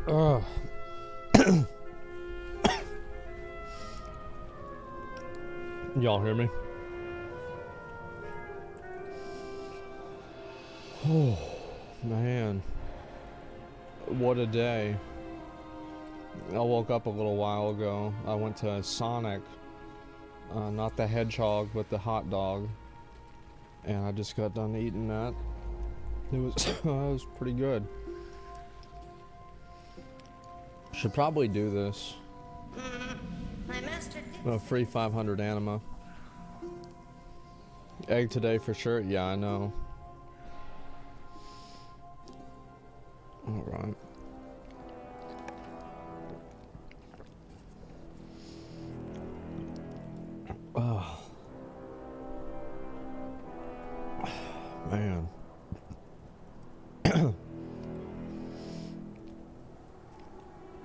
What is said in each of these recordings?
Ugh. Y'all hear me? Oh, man. What a day. I woke up a little while ago. I went to Sonic. Not the hedgehog, but the hot dog. And I just got done eating that. It was, it was pretty good. Should probably do this. My master A free 500 anima. Egg today for sure? Yeah, I know. Alright. Oh. Man.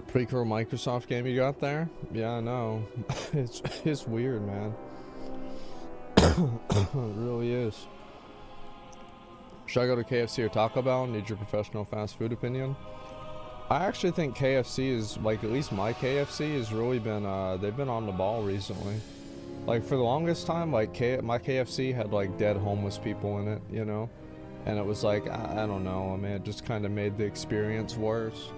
Pretty cool Microsoft game you got there? Yeah, I know. It's weird, man. It really is. Should I go to KFC or Taco Bell? Need your professional fast food opinion? I actually think KFC is, like, at least my KFC has really been, they've been on the ball recently. Like, for the longest time, like, my KFC had, like, dead homeless people in it, you know? And it was like, I don't know, I mean, it just kind of made the experience worse.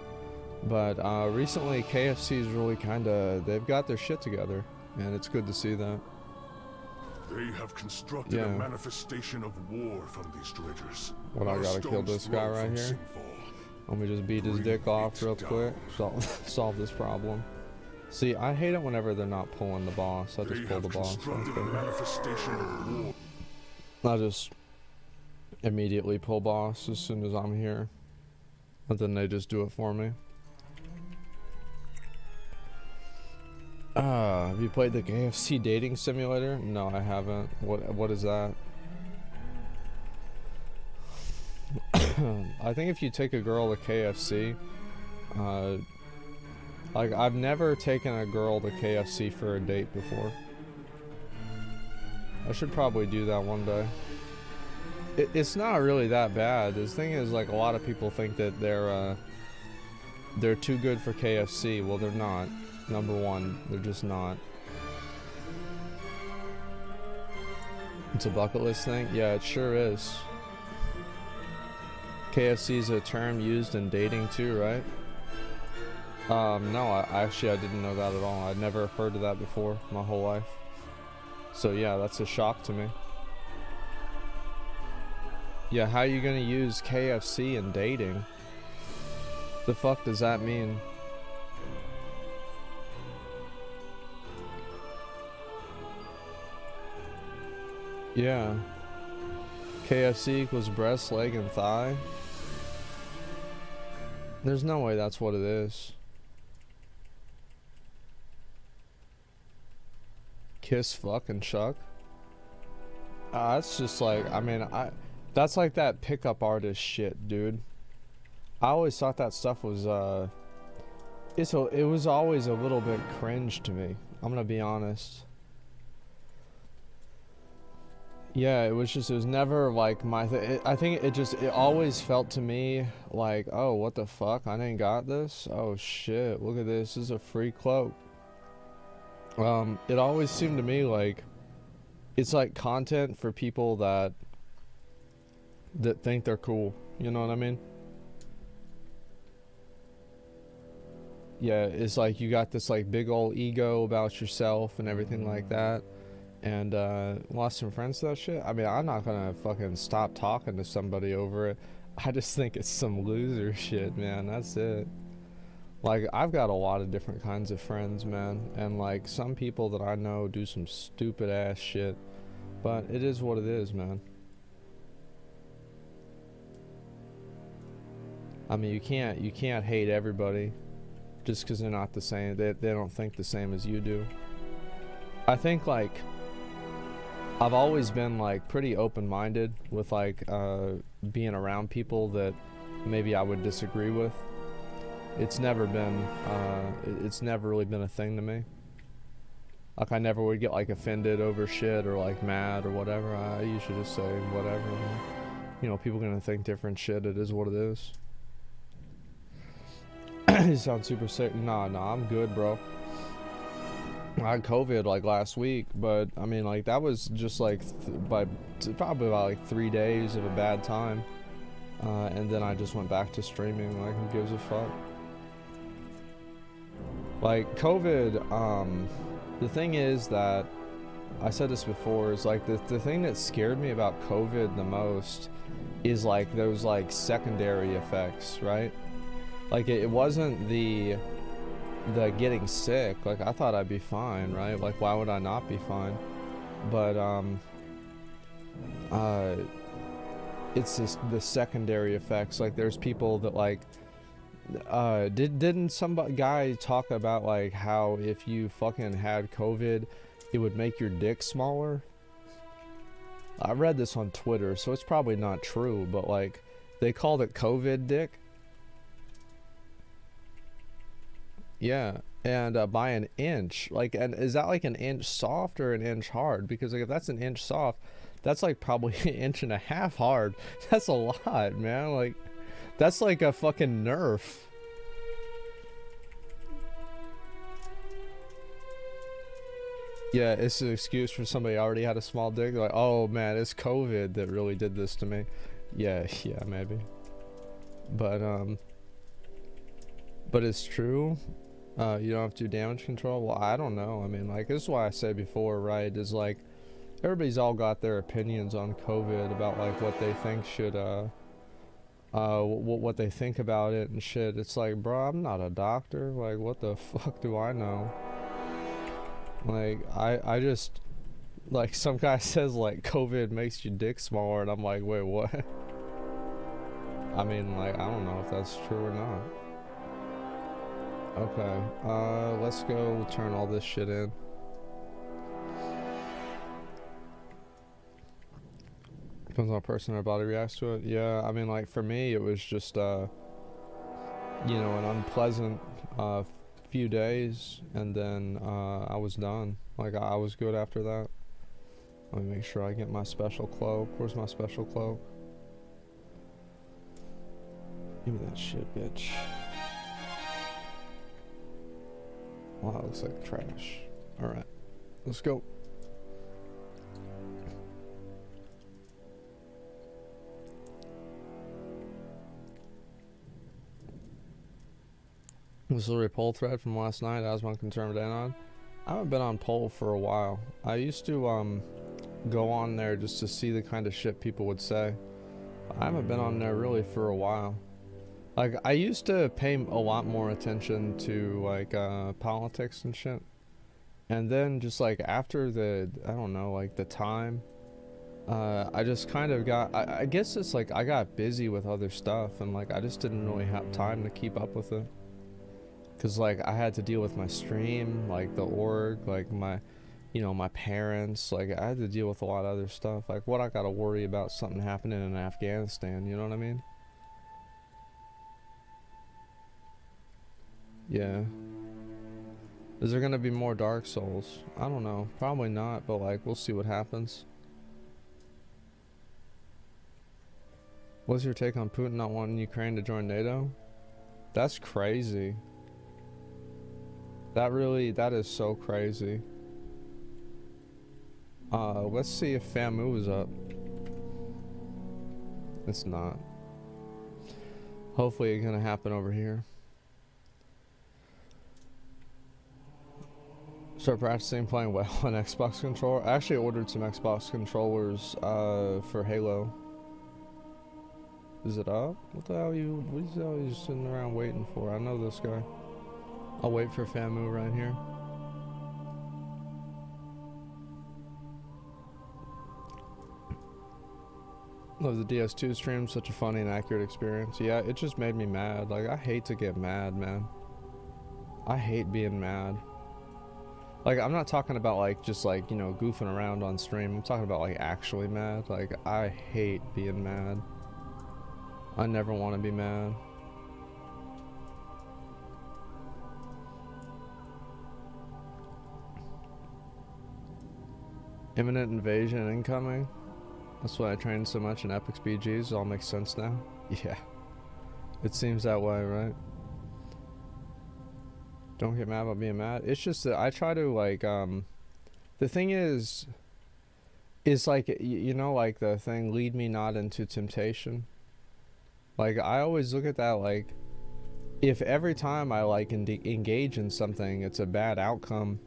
But, recently, KFC's really kind of, they've got their shit together. And it's good to see that. They have constructed a manifestation of war from these dredgers. What, I gotta kill this guy right here? Let me just beat his dick off real quick. Solve this problem. See, I hate it whenever they're not pulling the boss. I just pull the boss. I just immediately pull boss as soon as I'm here. And then they just do it for me. Have you played the KFC dating simulator? No, I haven't. What is that? I think if you take a girl to KFC, like, I've never taken a girl to KFC for a date before. I should probably do that one day. It's not really that bad. The thing is, like, a lot of people think that they're too good for KFC. Well, they're not. Number one, they're just not. It's a bucket list thing? Yeah, it sure is. KFC is a term used in dating too, right? No, I didn't know that at all. I'd never heard of that before my whole life. So yeah, that's a shock to me. Yeah, how are you gonna use KFC in dating? The fuck does that mean? Yeah. KFC equals breast, leg, and thigh. There's no way that's what it is. Kiss, fuck, and chuck. That's just like, I mean, that's like that pickup artist shit, dude. I always thought that stuff was, it was always a little bit cringe to me. I'm gonna be honest. Yeah, it was never like my thing. I think it always felt to me like, oh, what the fuck? I didn't got this? Oh shit, look at this. This is a free cloak. It always seemed to me like it's like content for people that think they're cool. You know what I mean? Yeah, it's like you got this like big old ego about yourself and everything like that. And lost some friends to that shit. I mean, I'm not gonna fucking stop talking to somebody over it. I just think it's some loser shit, man. That's it. Like, I've got a lot of different kinds of friends, man. And like, some people that I know do some stupid ass shit. But it is what it is, man. I mean, you can't hate everybody just because they're not the same. They don't think the same as you do. I think, like, I've always been like pretty open-minded with like being around people that maybe I would disagree with. It's never really been a thing to me. Like, I never would get like offended over shit or like mad or whatever. I usually just say whatever. You know, people gonna think different shit. It is what it is. You sound super sick. Nah, I'm good, bro. I had COVID like last week, but I mean, like that was just like probably about like 3 days of a bad time, and then I just went back to streaming. Like, who gives a fuck? Like COVID, the thing is that I said this before, is like the thing that scared me about COVID the most is like those like secondary effects, right? Like it wasn't the getting sick. Like I thought I'd be fine, right? Like why would I not be fine? But it's just the secondary effects. Like there's people that like didn't some guy talk about like how if you fucking had COVID it would make your dick smaller? I read this on Twitter, so it's probably not true, but like they called it COVID dick. Yeah, and by an inch. Like, and is that like an inch soft or an inch hard? Because like if that's an inch soft, that's like probably an inch and a half hard. That's a lot, man. Like that's like a fucking Nerf. Yeah, it's an excuse for somebody who already had a small dick. Like, oh man, it's COVID that really did this to me. Yeah, maybe. But it's true. You don't have to do damage control. Well, I don't know. I mean, like, this is why I said before, right? Is like, everybody's all got their opinions on COVID about like what they think should, what they think about it and shit. It's like, bro, I'm not a doctor. Like, what the fuck do I know? Like, I just, like, some guy says like COVID makes your dick smaller, and I'm like, wait, what? I mean, like, I don't know if that's true or not. Okay, let's go turn all this shit in. Depends on how person or body reacts to it. Yeah, I mean, like, for me, it was just, you know, an unpleasant, few days, and then, I was done. Like, I was good after that. Let me make sure I get my special cloak. Where's my special cloak? Give me that shit, bitch. Wow, that looks like trash. Alright, let's go. This is a poll thread from last night. I was on Confirmed Anon. I haven't been on poll for a while. I used to go on there just to see the kind of shit people would say. I haven't been on there really for a while. Like, I used to pay a lot more attention to, like, politics and shit. And then just, like, after the, I don't know, like, the time, I just kind of got, I guess it's, like, I got busy with other stuff, and, like, I just didn't really have time to keep up with it. Because, like, I had to deal with my stream, like, the org, like, my, you know, my parents, like, I had to deal with a lot of other stuff. Like, what I gotta worry about something happening in Afghanistan, you know what I mean? Yeah. Is there gonna be more Dark Souls? I don't know. Probably not, but like, we'll see what happens. What's your take on Putin not wanting Ukraine to join NATO? That's crazy. That is so crazy. Let's see if FAMU is up. It's not. Hopefully it's gonna happen over here. Start practicing playing well on Xbox controller. I actually ordered some Xbox controllers for Halo. Is it up? What the hell are you sitting around waiting for? I know this guy. I'll wait for FAMU right here. Love the DS2 stream, such a funny and accurate experience. Yeah, it just made me mad. Like, I hate to get mad, man. I hate being mad. Like, I'm not talking about, like, just, like, you know, goofing around on stream. I'm talking about, like, actually mad. Like, I hate being mad. I never want to be mad. Imminent invasion incoming. That's why I trained so much in Epic's BGs. It all makes sense now. Yeah. It seems that way, right? Don't get mad about being mad. It's just that I try to like the thing is like you know, like the thing, lead me not into temptation. Like I always look at that like, if every time I like engage in something it's a bad outcome,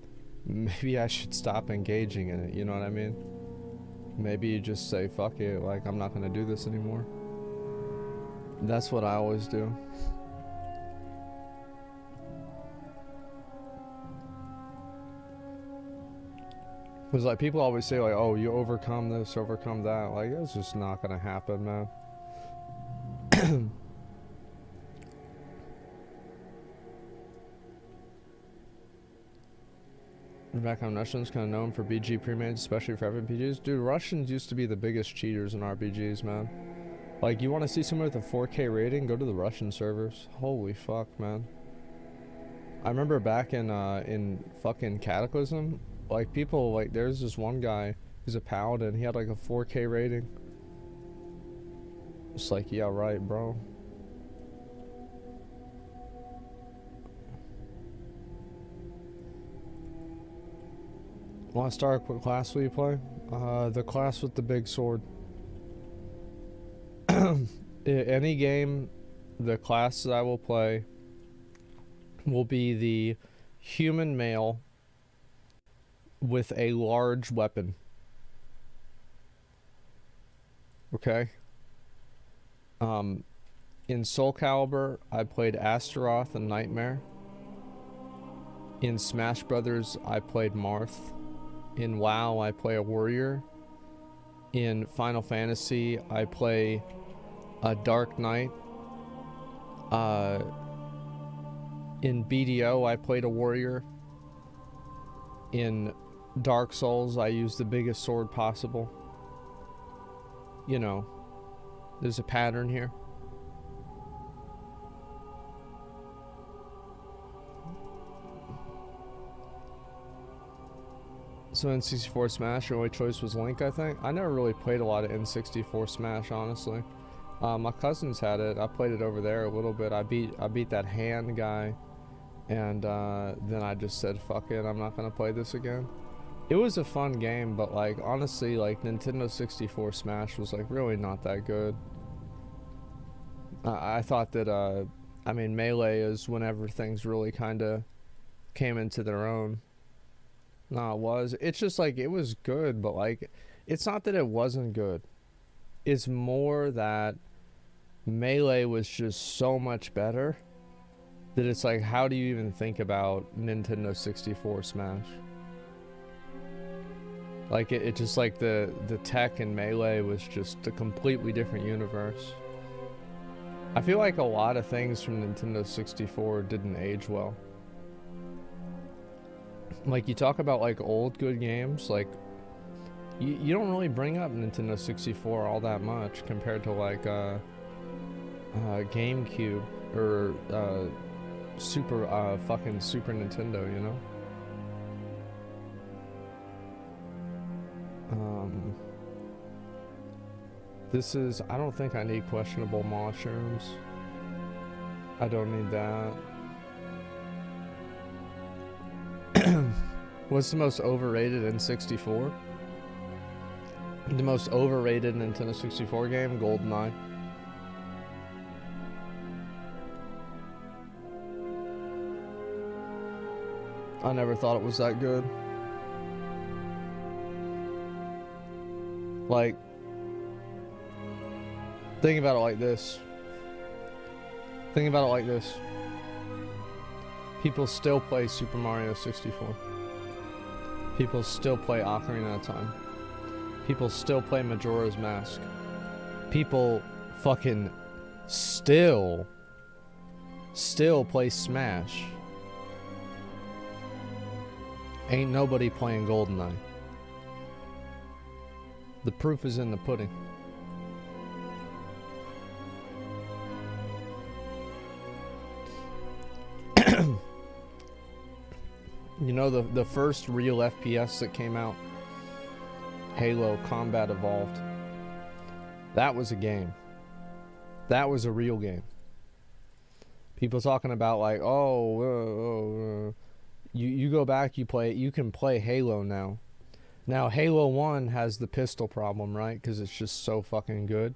maybe I should stop engaging in it, you know what I mean? Maybe you just say fuck it, like I'm not gonna do this anymore. That's what I always do. Because like people always say like, oh, you overcome this, overcome that. Like it's just not gonna happen, man. Back on Russians kind of known for BG pre-made, especially for RPGs. Dude, Russians used to be the biggest cheaters in RPGs, man. Like, you want to see someone with a 4K rating? Go to the Russian servers. Holy fuck, man. I remember back in fucking Cataclysm, like people, like there's this one guy who's a paladin. He had like a 4K rating. It's like, yeah, right, bro. Want to start? What class will you play? The class with the big sword. Any game, the class that I will play will be the human male with a large weapon. Okay? In Soul Calibur, I played Astaroth and Nightmare. In Smash Brothers, I played Marth. In WoW, I play a warrior. In Final Fantasy, I play a Dark Knight. In BDO, I played a warrior. In Dark Souls, I used the biggest sword possible. You know, there's a pattern here. So N64 Smash, your only choice was Link, I think. I never really played a lot of N64 Smash, honestly. My cousins had it. I played it over there a little bit. I beat that hand guy, and then I just said, fuck it, I'm not gonna play this again. It was a fun game, but like honestly, like Nintendo 64 Smash was like really not that good. I thought that I mean, Melee is whenever things really kind of came into their own. No, it was. It's just like, it was good, but like, it's not that it wasn't good. It's more that Melee was just so much better that it's like, how do you even think about Nintendo 64 Smash? Like, it just like the tech in Melee was just a completely different universe. I feel like a lot of things from Nintendo 64 didn't age well. Like, you talk about like old good games, like you don't really bring up Nintendo 64 all that much compared to like GameCube or fucking Super Nintendo, you know? This is, I don't think I need questionable mushrooms. I don't need that. What's the most overrated N64? The most overrated Nintendo 64 game? GoldenEye. I never thought it was that good. Like, think about it like this. Think about it like this. People still play Super Mario 64. People still play Ocarina of Time. People still play Majora's Mask. People fucking still play Smash. Ain't nobody playing GoldenEye. The proof is in the pudding. You know, the first real FPS that came out, Halo Combat Evolved, that was a game. That was a real game. People talking about like, you go back, you can play Halo now. Now Halo 1 has the pistol problem, right? Because it's just so fucking good.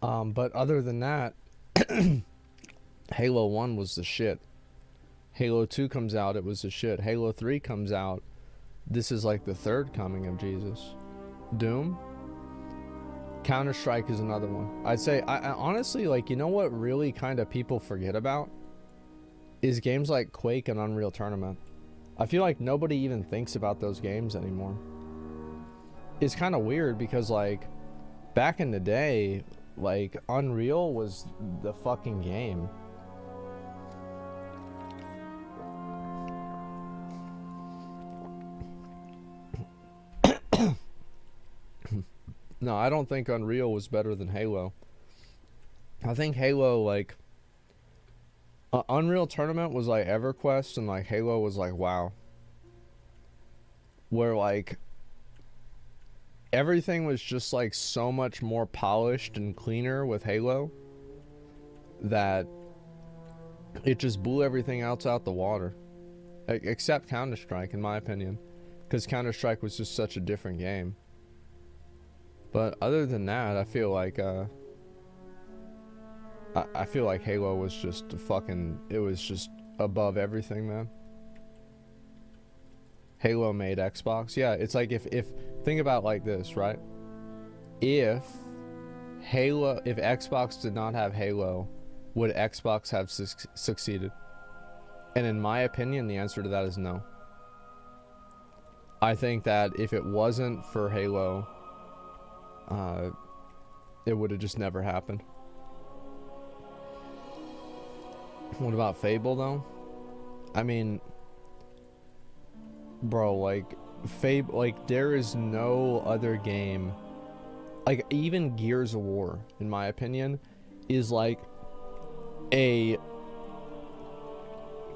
But other than that, Halo 1 was the shit. Halo 2 comes out, it was the shit. Halo 3 comes out, this is like the third coming of Jesus. Doom. Counter-Strike is another one. I'd say, I honestly, like, you know what really kind of people forget about? Is games like Quake and Unreal Tournament. I feel like nobody even thinks about those games anymore. It's kind of weird because, like, back in the day, like, Unreal was the fucking game. No, I don't think Unreal was better than Halo. I think Halo, like, Unreal Tournament was like EverQuest, and like Halo was like WoW. Where like everything was just like so much more polished and cleaner with Halo that it just blew everything else out the water. Except Counter-Strike, in my opinion. Because Counter-Strike was just such a different game. But other than that, I feel like I feel like Halo was just fucking, it was just above everything, man. Halo made Xbox. Yeah, it's like if think about it like this, right? If Xbox did not have Halo, would Xbox have succeeded? And in my opinion, the answer to that is no. I think that if it wasn't for Halo, it would have just never happened. What about Fable though? I mean, bro, like Fable, like there is no other game, like even Gears of War, in my opinion, is like a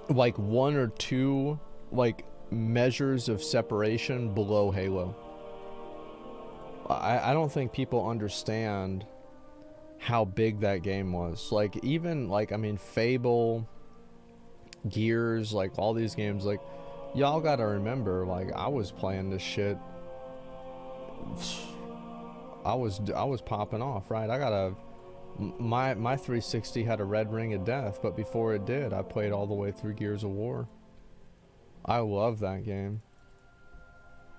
like one or two like measures of separation below Halo. I don't think people understand how big that game was. Like even like, I mean, Fable, Gears, like all these games, like y'all gotta remember, like I was playing this shit, I was popping off, right? I got a my 360 had a red ring of death, but before it did, I played all the way through Gears of War. I love that game.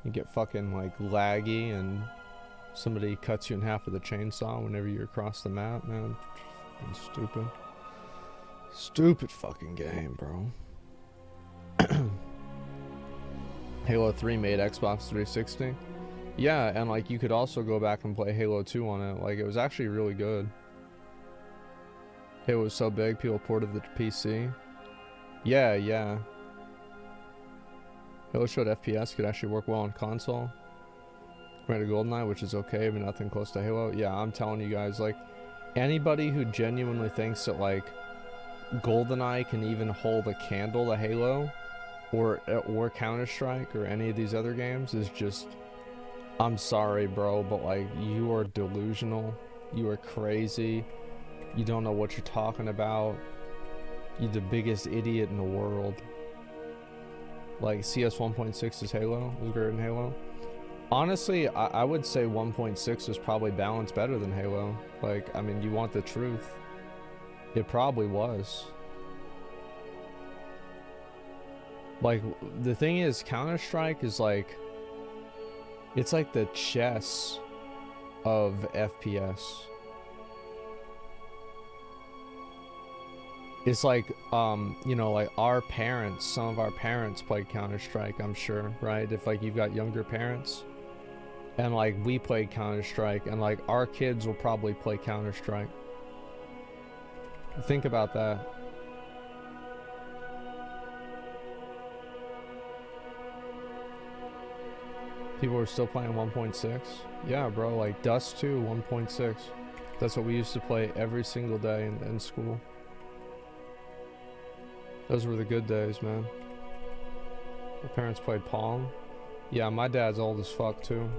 You get fucking like laggy and somebody cuts you in half with a chainsaw whenever you're across the map, man. Stupid. Stupid fucking game, bro. Halo 3 made Xbox 360. Yeah, and like you could also go back and play Halo 2 on it. Like it was actually really good. Halo was so big, people ported it to PC. Yeah, yeah. Halo showed FPS could actually work well on console. Granted GoldenEye, which is okay, but nothing close to Halo. Yeah, I'm telling you guys, like, anybody who genuinely thinks that, like, GoldenEye can even hold a candle to Halo, or Counter-Strike, or any of these other games is just, I'm sorry, bro, but, like, you are delusional. You are crazy. You don't know what you're talking about. You're the biggest idiot in the world. Like, CS 1.6 is Halo. It was greater than Halo. Honestly, I would say 1.6 is probably balanced better than Halo. Like, I mean, you want the truth. It probably was. Like, the thing is, Counter-Strike is like, it's like the chess of FPS. It's like, you know, like our parents, some of our parents played Counter-Strike, I'm sure, right? If like you've got younger parents. And like we played Counter-Strike, and like our kids will probably play Counter-Strike. Think about that. People are still playing 1.6. Yeah, bro, like Dust 2, 1.6. That's what we used to play every single day in school. Those were the good days, man. My parents played Pong. Yeah, my dad's old as fuck too.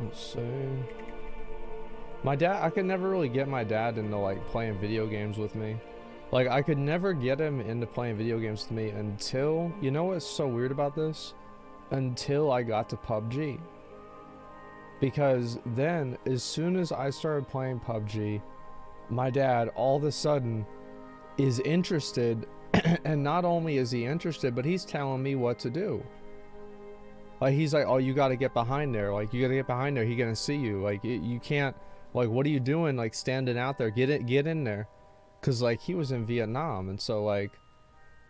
Let's see. My dad, I could never really get my dad into like playing video games with me. Like I could never get him into playing video games with me until, you know what's so weird about this? Until I got to PUBG. Because then, as soon as I started playing PUBG, my dad all of a sudden is interested, and not only is he interested, but he's telling me what to do. Like he's like, oh, you gotta get behind there. Like you gotta get behind there. He's gonna see you. Like you can't. Like what are you doing? Like standing out there. Get in there. Cause like he was in Vietnam, and so like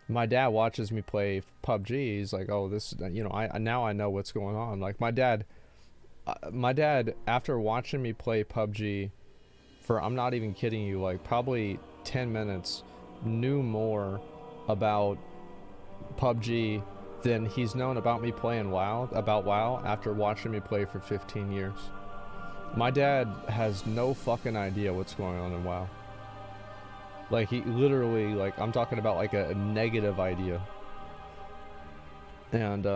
my dad watches me play PUBG. He's like, oh, this, you know, I now I know what's going on. Like my dad after watching me play PUBG for, I'm not even kidding you, like probably 10 minutes, knew more about PUBG than he's known about me playing WoW after watching me play for 15 years. My dad has no fucking idea what's going on in WoW. Like he literally, like I'm talking about like a negative idea. And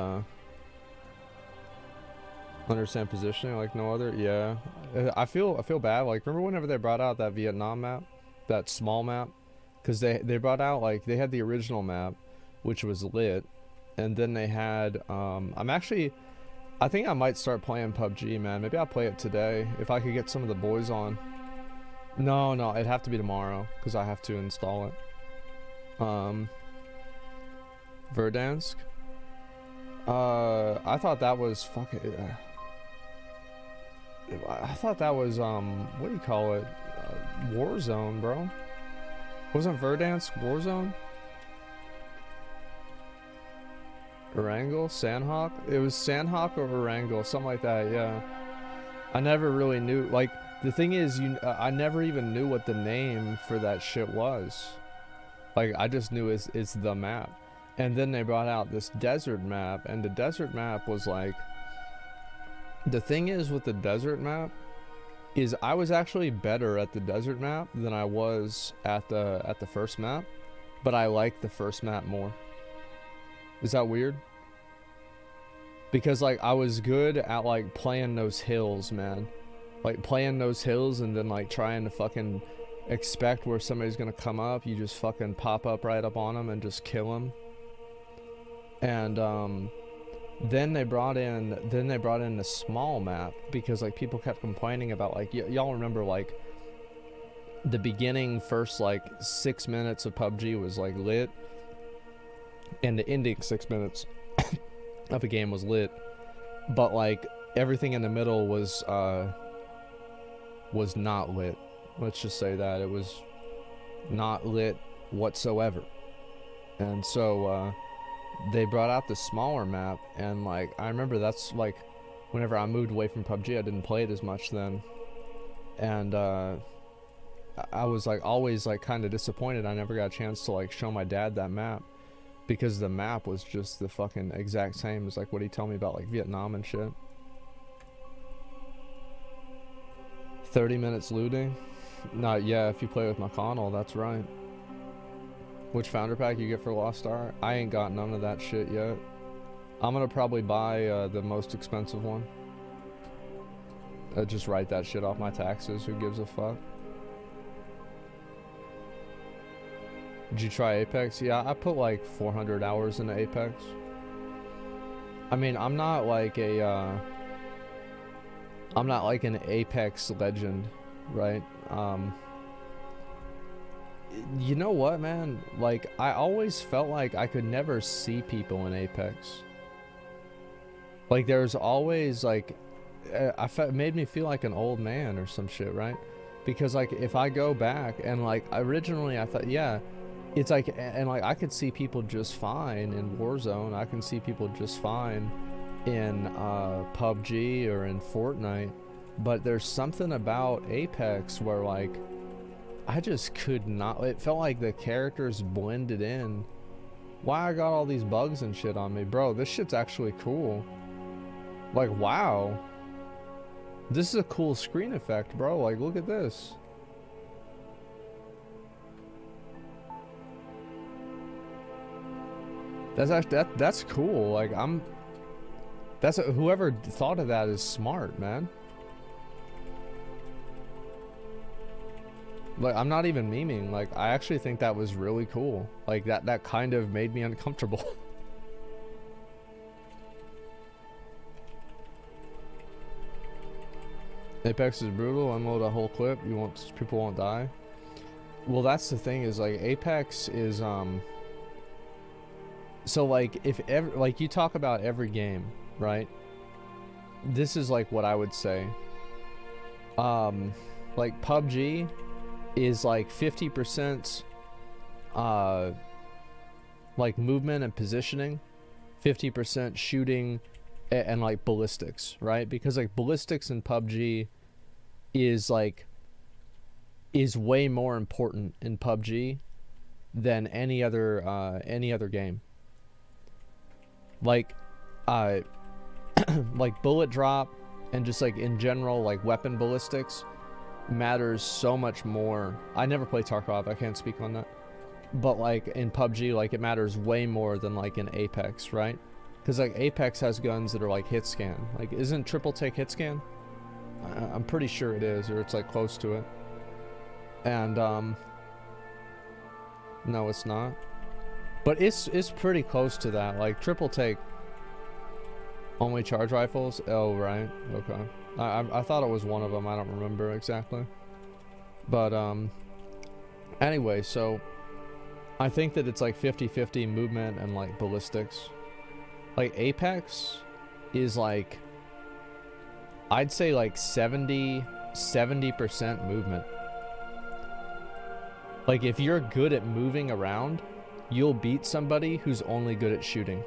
understand positioning like no other. Yeah, I feel bad. Like remember whenever they brought out that Vietnam map, that small map, because they brought out, like they had the original map, which was lit, and then they had I think I might start playing PUBG, man. Maybe I'll play it today if I could get some of the boys on. No, it'd have to be tomorrow because I have to install it. Verdansk. I thought that was fucking. I thought that was what do you call it? Warzone, bro. Wasn't Verdansk Warzone? Erangel? Sandhawk? It was Sandhawk or Erangel, something like that. Yeah. I never really knew. Like the thing is, I never even knew what the name for that shit was. Like I just knew it's the map. And then they brought out this desert map, and the desert map was like, the thing is with the desert map is I was actually better at the desert map than I was at the first map, but I liked the first map more. Is that weird? Because like I was good at like playing those hills, man. Like playing those hills and then like trying to fucking expect where somebody's gonna come up. You just fucking pop up right up on them and just kill them. And then they brought in the small map because like people kept complaining about like y'all remember like the beginning first like 6 minutes of PUBG was like lit, and the ending 6 minutes of a game was lit, but like everything in the middle was not lit. Let's just say that it was not lit whatsoever. And so they brought out the smaller map, and like I remember that's like whenever I moved away from PUBG, I didn't play it as much then, and I was like always like kind of disappointed I never got a chance to like show my dad that map, because the map was just the fucking exact same as like what he told me about like Vietnam and shit. 30 minutes looting? Not, yeah, if you play with McConnell, that's right. Which founder pack you get for Lost Art? I ain't got none of that shit yet. I'm gonna probably buy the most expensive one. Just write that shit off my taxes, who gives a fuck? Did you try Apex? Yeah, I put like 400 hours into Apex. I mean, I'm not like an Apex legend, right? You know what, man? Like, I always felt like I could never see people in Apex. Like, there's always, like, it made me feel like an old man or some shit, right? Because, like, if I go back and, like, originally I thought, yeah, it's like, and, like, I could see people just fine in Warzone. I can see people just fine in PUBG or in Fortnite. But there's something about Apex where, like, I just could not. It felt like the characters blended in. Why I got all these bugs and shit on me, bro? This shit's actually cool. Like, wow. This is a cool screen effect, bro. Like, look at this. That's actually that's cool. Like, whoever thought of that is smart, man. Like, I'm not even memeing. Like, I actually think that was really cool. Like, that kind of made me uncomfortable. Apex is brutal. Unload a whole clip. People won't die. Well, that's the thing, is like Apex is so like if ever, like you talk about every game, right? This is like what I would say. Like PUBG is like 50% like movement and positioning, 50% shooting and like ballistics, right? Because like ballistics in PUBG is way more important in PUBG than any other game. Like like bullet drop and just like in general like weapon ballistics matters so much more. I never played Tarkov, I can't speak on that. But like in PUBG, like it matters way more than like in Apex, right? Because like Apex has guns that are like hit scan. Like isn't triple take hit scan? I'm pretty sure it is, or it's like close to it. And no, it's not. But it's pretty close to that. Like triple take only charge rifles. Oh right, okay. I thought it was one of them. I don't remember exactly. But anyway, so I think that it's like 50-50 movement and like ballistics. Like Apex is like, I'd say like 70% movement. Like if you're good at moving around, you'll beat somebody who's only good at shooting.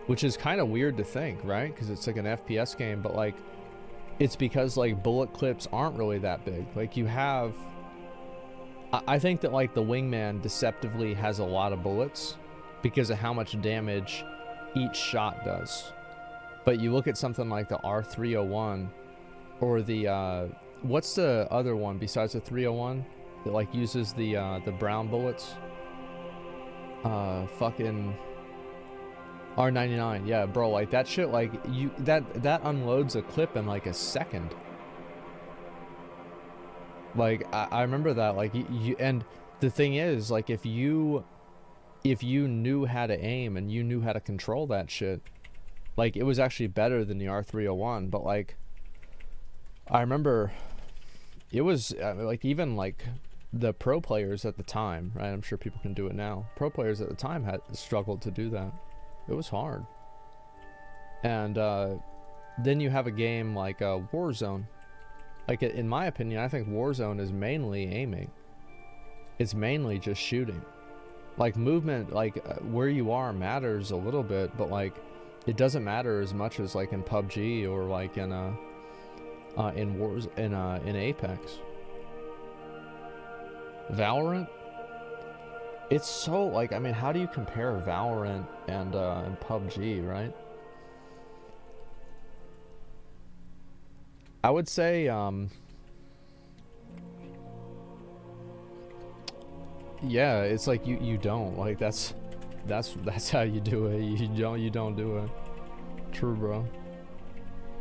Which is kind of weird to think, right? Because it's like an FPS game, but like it's because like bullet clips aren't really that big. Like you have, I think that like the wingman deceptively has a lot of bullets because of how much damage each shot does. But you look at something like the R301 or the what's the other one besides the 301 that like uses the brown bullets? Fucking R99. Yeah, bro, like that shit, like you that unloads a clip in like a second. Like I remember that, like you and the thing is, like if you knew how to aim and you knew how to control that shit, like it was actually better than the R301. But like I remember it was like even like the pro players at the time, right? I'm sure people can do it now. Pro players at the time had struggled to do that. It was hard. And then you have a game like Warzone. Like in my opinion, I think Warzone is mainly aiming. It's mainly just shooting. Like movement, like where you are matters a little bit, but like it doesn't matter as much as like in PUBG or like in Apex. Valorant, it's so like, I mean, how do you compare Valorant and PUBG, right? I would say yeah, it's like you don't, like that's how you do it. You don't do it. True, bro.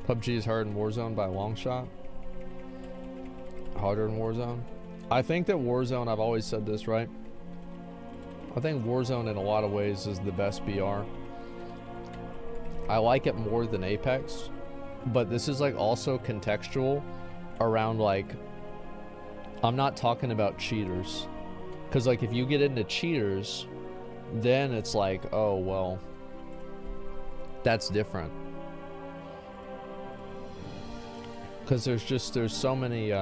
PUBG is hard in Warzone by a long shot. Harder in Warzone. I think that Warzone, I've always said this, right? I think Warzone in a lot of ways is the best BR. I like it more than Apex, but this is like also contextual around like, I'm not talking about cheaters. Because like if you get into cheaters, then it's like, oh well, that's different. Because there's so many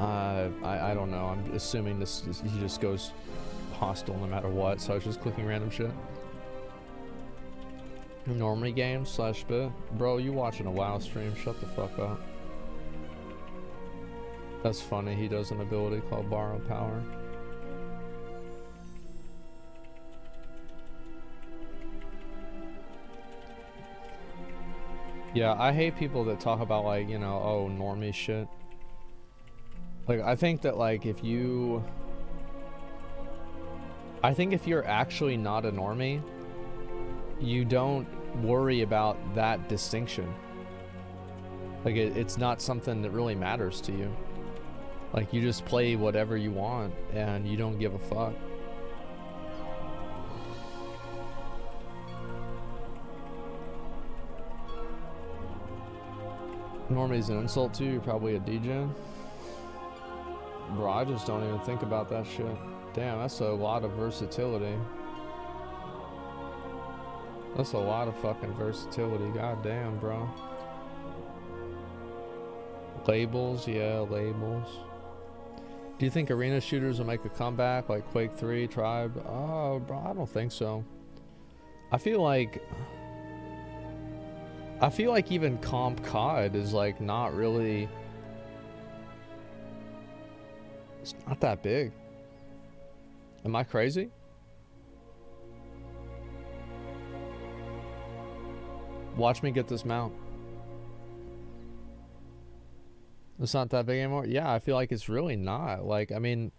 I don't know, I'm assuming he just goes hostile no matter what, so I was just clicking random shit. Normie games / bit. Bro, you watching a WoW stream, shut the fuck up. That's funny, he does an ability called Borrow Power. Yeah, I hate people that talk about like, you know, oh, normie shit. Like, I think that like if you're actually not a normie, you don't worry about that distinction. Like it's not something that really matters to you. Like you just play whatever you want and you don't give a fuck. Normie's an insult to you, you're probably a DJ. Bro, I just don't even think about that shit. Damn, that's a lot of versatility. That's a lot of fucking versatility, god damn, bro. Labels, yeah, labels. Do you think arena shooters will make a comeback like Quake 3, Tribe? Oh, bro, I don't think so. I feel like even Comp COD is like not really, it's not that big. Am I crazy? Watch me get this mount. It's not that big anymore. Yeah, I feel like it's really not. Like, I mean,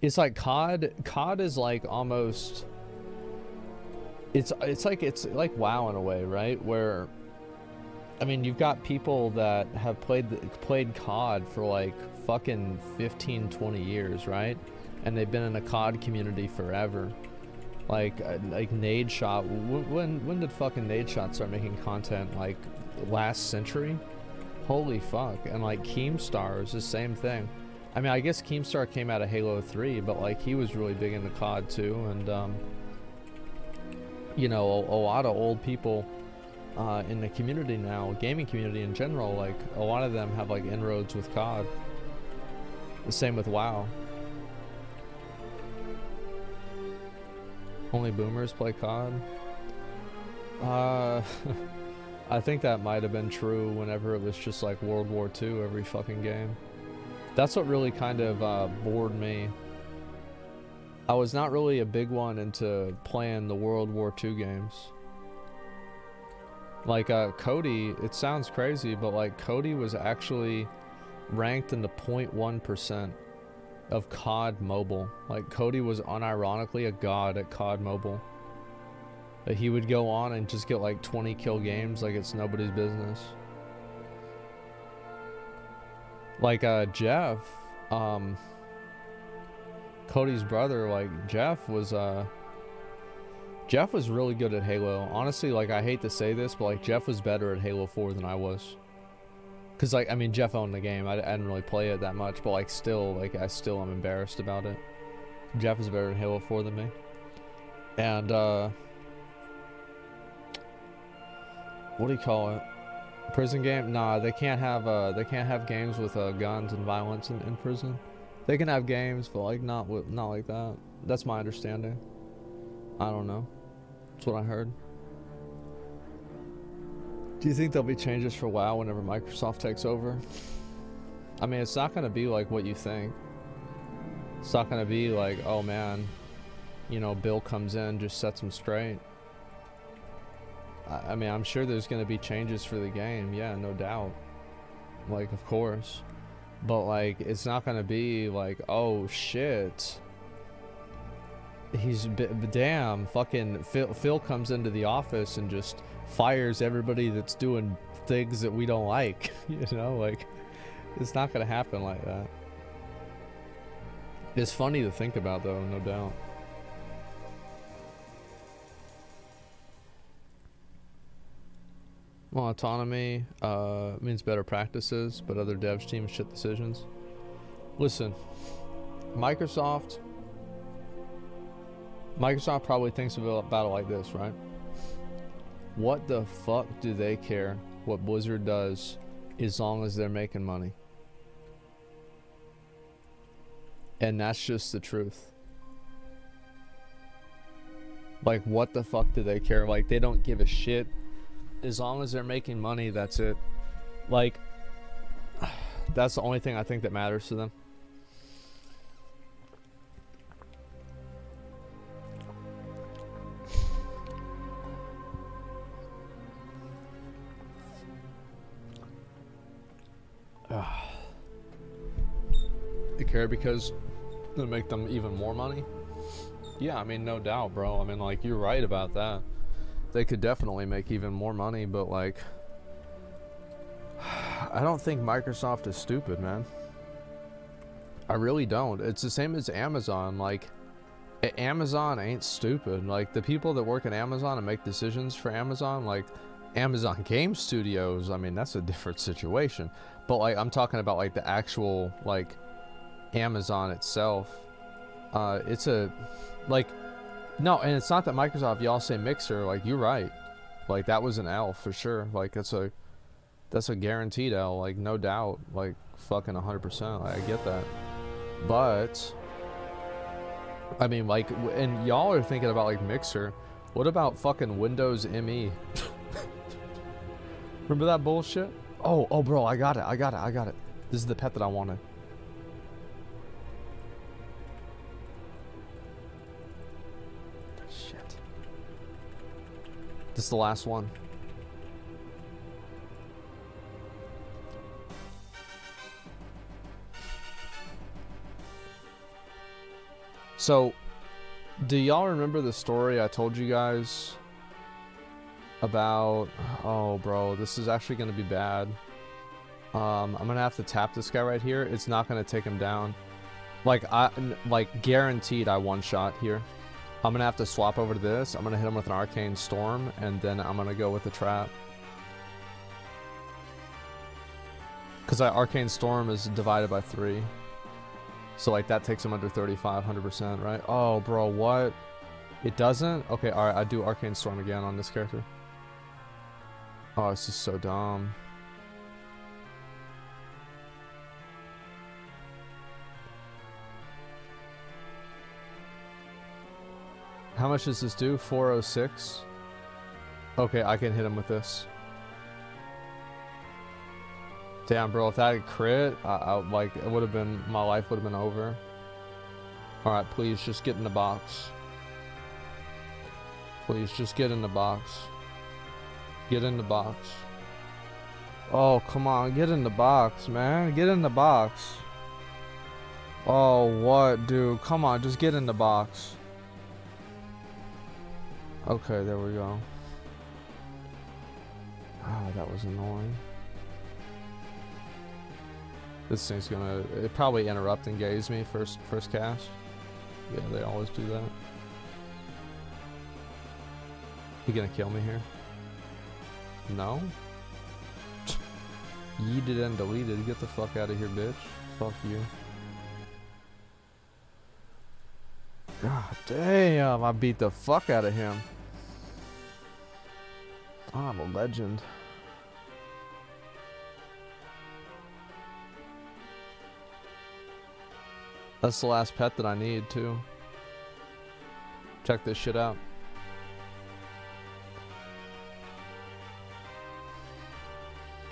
it's like COD is like almost, it's like WoW in a way, right? Where, I mean, you've got people that have played COD for like fucking 15, 20 years, right? And they've been in a COD community forever. Like Nade Shot. When did fucking Nade Shot start making content? Like last century? Holy fuck. And like Keemstar is the same thing. I mean, I guess Keemstar came out of Halo 3, but like he was really big into COD too. And you know, a lot of old people in the community now, gaming community in general, like a lot of them have like inroads with COD. The same with WoW. Only boomers play COD? I think that might have been true whenever it was just like World War II every fucking game. That's what really kind of bored me. I was not really a big one into playing the World War II games. Like Cody, it sounds crazy, but like Cody was actually ranked in the 0.1% of COD Mobile. Like Cody was unironically a god at COD Mobile. That he would go on and just get like 20 kill games like it's nobody's business. Like Jeff, Cody's brother, like Jeff was really good at Halo. Honestly, like I hate to say this, but like Jeff was better at Halo 4 than I was. Cause like, I mean, Jeff owned the game. I didn't really play it that much, but like still, like I still am embarrassed about it. Jeff is better at Halo 4 than me. And what do you call it? Prison game? Nah, they can't have games with guns and violence in prison. They can have games, but like not like that. That's my understanding. I don't know. That's what I heard. Do you think there'll be changes for WoW whenever Microsoft takes over? I mean, it's not going to be like what you think. It's not going to be like, oh man, you know, Bill comes in, just sets them straight. I mean, I'm sure there's going to be changes for the game. Yeah, no doubt. Like, of course. But like, it's not going to be like, oh shit. Damn, fucking Phil comes into the office and just fires everybody that's doing things that we don't like. You know, like, it's not gonna happen like that. It's funny to think about though, no doubt. Well, autonomy means better practices, but other devs teams shit decisions. Listen, Microsoft probably thinks about it like this, right? What the fuck do they care what Blizzard does as long as they're making money? And that's just the truth. Like, what the fuck do they care? Like, they don't give a shit. As long as they're making money, that's it. Like, that's the only thing I think that matters to them. They care because it'll make them even more money. Yeah, I mean, no doubt, bro. I mean, like, you're right about that. They could definitely make even more money, but like, I don't think Microsoft is stupid, man. I really don't. It's the same as Amazon. Like, Amazon ain't stupid. Like, the people that work at Amazon and make decisions for Amazon, like Amazon Game Studios, I mean, that's a different situation. But like, I'm talking about like the actual like Amazon itself. It's a like, no, and it's not that Microsoft, y'all say Mixer, like, you're right. Like, that was an L for sure. Like, that's a guaranteed L, like, no doubt. Like, fucking 100%. Like, I get that. But I mean, like, and y'all are thinking about like Mixer. What about fucking Windows ME? Remember that bullshit? Oh, bro, I got it. This is the pet that I wanted. Shit. This is the last one. So, do y'all remember the story I told you guys about... Oh, bro, this is actually going to be bad. I'm going to have to tap this guy right here. It's not going to take him down. Like, guaranteed I one-shot here. I'm going to have to swap over to this. I'm going to hit him with an Arcane Storm, and then I'm going to go with the trap. Because Arcane Storm is divided by 3. So, like, that takes him under 35, 100%, right? Oh, bro, what? It doesn't? Okay, alright, I do Arcane Storm again on this character. Oh, this is so dumb. How much does this do? 406? Okay, I can hit him with this. Damn, bro, if that had crit, like, it would have been, my life would have been over. Alright, please, just get in the box. Please, just get in the box. Get in the box. Oh, come on, get in the box, man. Get in the box. Oh, what, dude? Come on, just get in the box. Okay, there we go. Ah, that was annoying. This thing's gonna... It probably interrupt and gaze me first cast. Yeah, they always do that. He gonna kill me here? No? Yeeted and deleted. Get the fuck out of here, bitch. Fuck you. God damn, I beat the fuck out of him. Oh, I'm a legend. That's the last pet that I need, too. Check this shit out.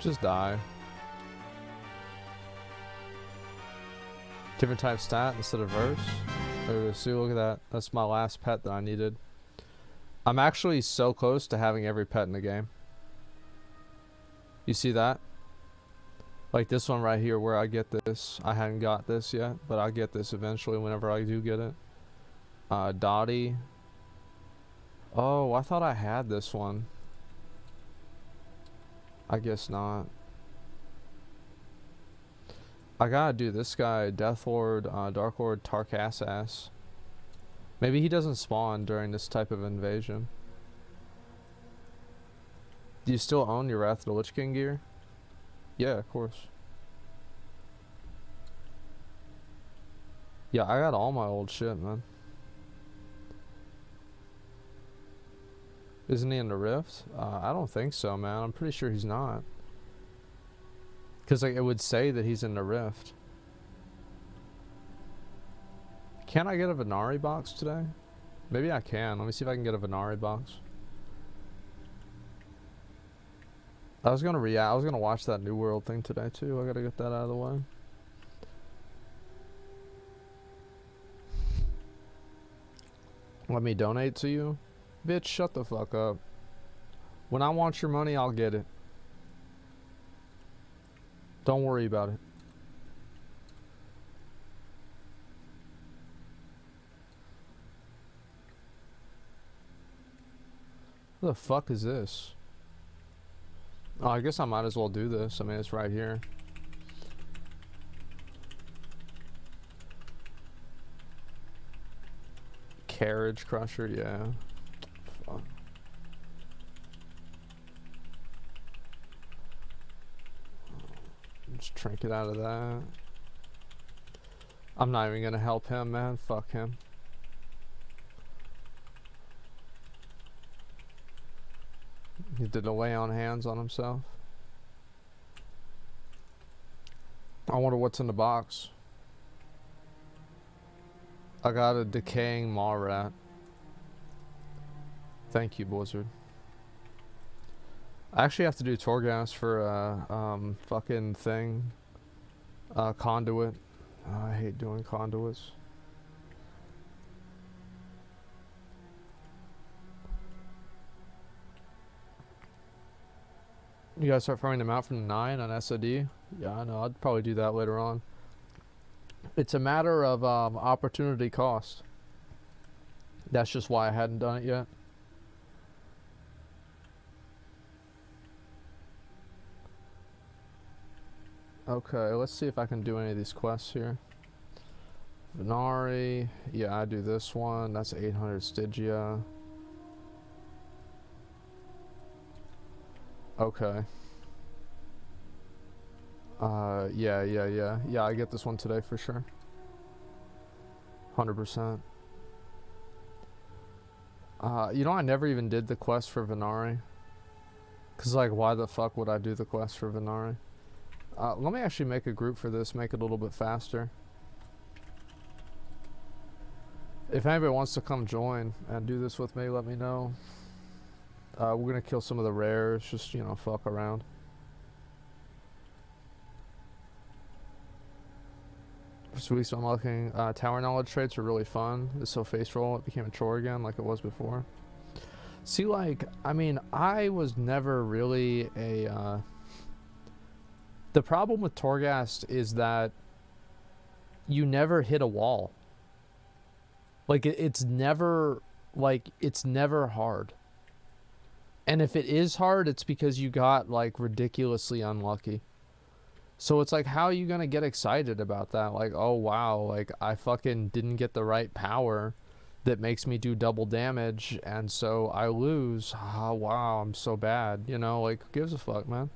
Just die. Different type stat instead of verse. Oh, see, look at that. That's my last pet that I needed. I'm actually so close to having every pet in the game. You see that? Like this one right here where I get this. I hadn't got this yet, but I'll get this eventually whenever I do get it. Dottie. Oh, I thought I had this one. I guess not. I gotta do this guy, Death Lord, Dark Lord, Tarkassas. Maybe he doesn't spawn during this type of invasion. Do you still own your Wrath of the Lich King gear? Yeah, of course. Yeah, I got all my old shit, man. Isn't he in the Rift? I don't think so, man. I'm pretty sure he's not. Because like, it would say that he's in the Rift. Can I get a Venari box today? Maybe I can. Let me see if I can get a Venari box. I was gonna watch that New World thing today too. I gotta get that out of the way. Let me donate to you? Bitch, shut the fuck up. When I want your money, I'll get it. Don't worry about it. What the fuck is this? Oh, I guess I might as well do this. I mean, it's right here. Carriage crusher, yeah. Fuck. Just trinket out of that. I'm not even gonna help him, man. Fuck him. He did a lay on hands on himself. I wonder what's in the box. I got a decaying maw rat. Thank you, Blizzard. I actually have to do Torghast for fucking thing. Conduit. Oh, I hate doing conduits. You guys start farming them out from 9 on SOD? Yeah, I know. I'd probably do that later on. It's a matter of opportunity cost. That's just why I hadn't done it yet. Okay, let's see if I can do any of these quests here. Venari. Yeah, I do this one. That's 800 Stygia. Okay. Yeah, I get this one today for sure. 100%. You know, I never even did the quest for Venari. Cause like, why the fuck would I do the quest for Venari? Let me actually make a group for this, make it a little bit faster. If anybody wants to come join and do this with me, let me know. We're gonna kill some of the rares, just, you know, fuck around. Sweet, so unlocking tower knowledge traits are really fun. It's so face roll, it became a chore again like it was before. See, like, I mean, I was never really a... The problem with Torghast is that you never hit a wall. Like, it's never hard. And if it is hard, it's because you got, like, ridiculously unlucky. So it's like, how are you going to get excited about that? Like, oh, wow, like, I fucking didn't get the right power that makes me do double damage, and so I lose. Oh, wow, I'm so bad. You know, like, who gives a fuck, man?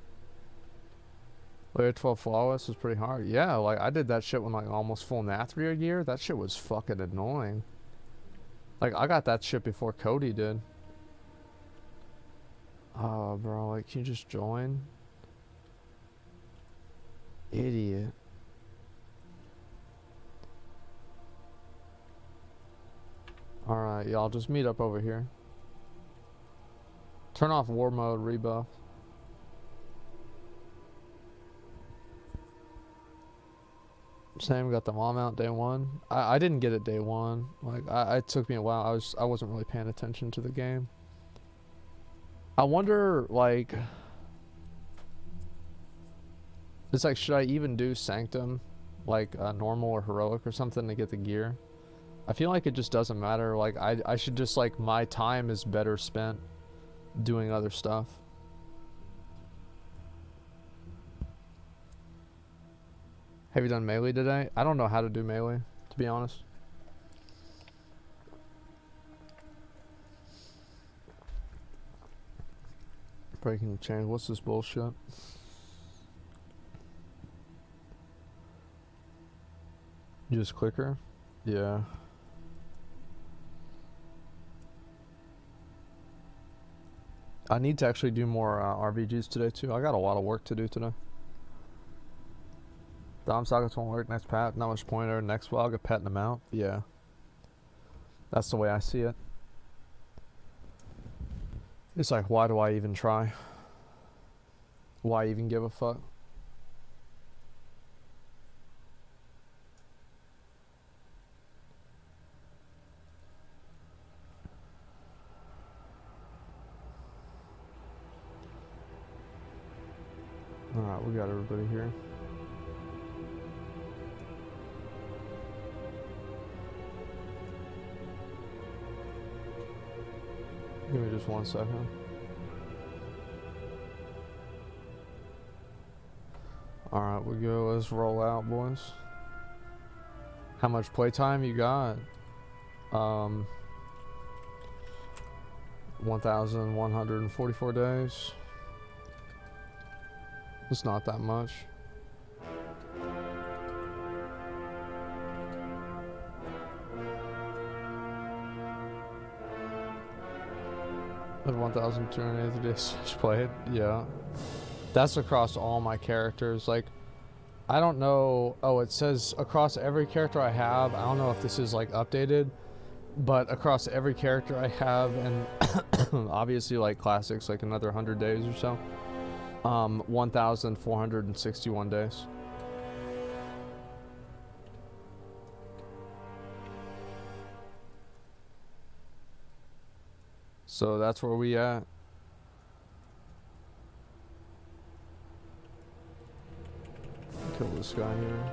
Layer 12 flawless was pretty hard. Yeah, like, I did that shit when, like, almost full Nathria gear. That shit was fucking annoying. Like, I got that shit before Cody did. Oh, bro, like, can you just join? Idiot. Alright, y'all, just meet up over here. Turn off war mode rebuff. Sam got the mom out day one. I didn't get it day one. Like, it took me a while. I wasn't really paying attention to the game. I wonder, like, it's like, should I even do Sanctum, like normal or heroic or something to get the gear? I feel like it just doesn't matter. Like, I should just, like, my time is better spent doing other stuff. Have you done melee today? I don't know how to do melee, to be honest. Breaking chains. What's this bullshit? Just clicker? Yeah. I need to actually do more RVGs today too. I got a lot of work to do today. Dom sockets won't work next pat. Not much pointer. Next vlog, petting them out. Yeah. That's the way I see it. It's like, why do I even try? Why even give a fuck? Alright, we got everybody here. Give me just 1 second. Alright, we go. Let's roll out, boys. How much playtime you got? 1,144 days. It's not that much. At 1,280 days played, yeah. That's across all my characters. Like, I don't know. Oh, it says across every character I have. I don't know if this is like updated, but across every character I have, and obviously like classics, like another 100 days or so. 1,461 days. So that's where we at. Kill this guy here.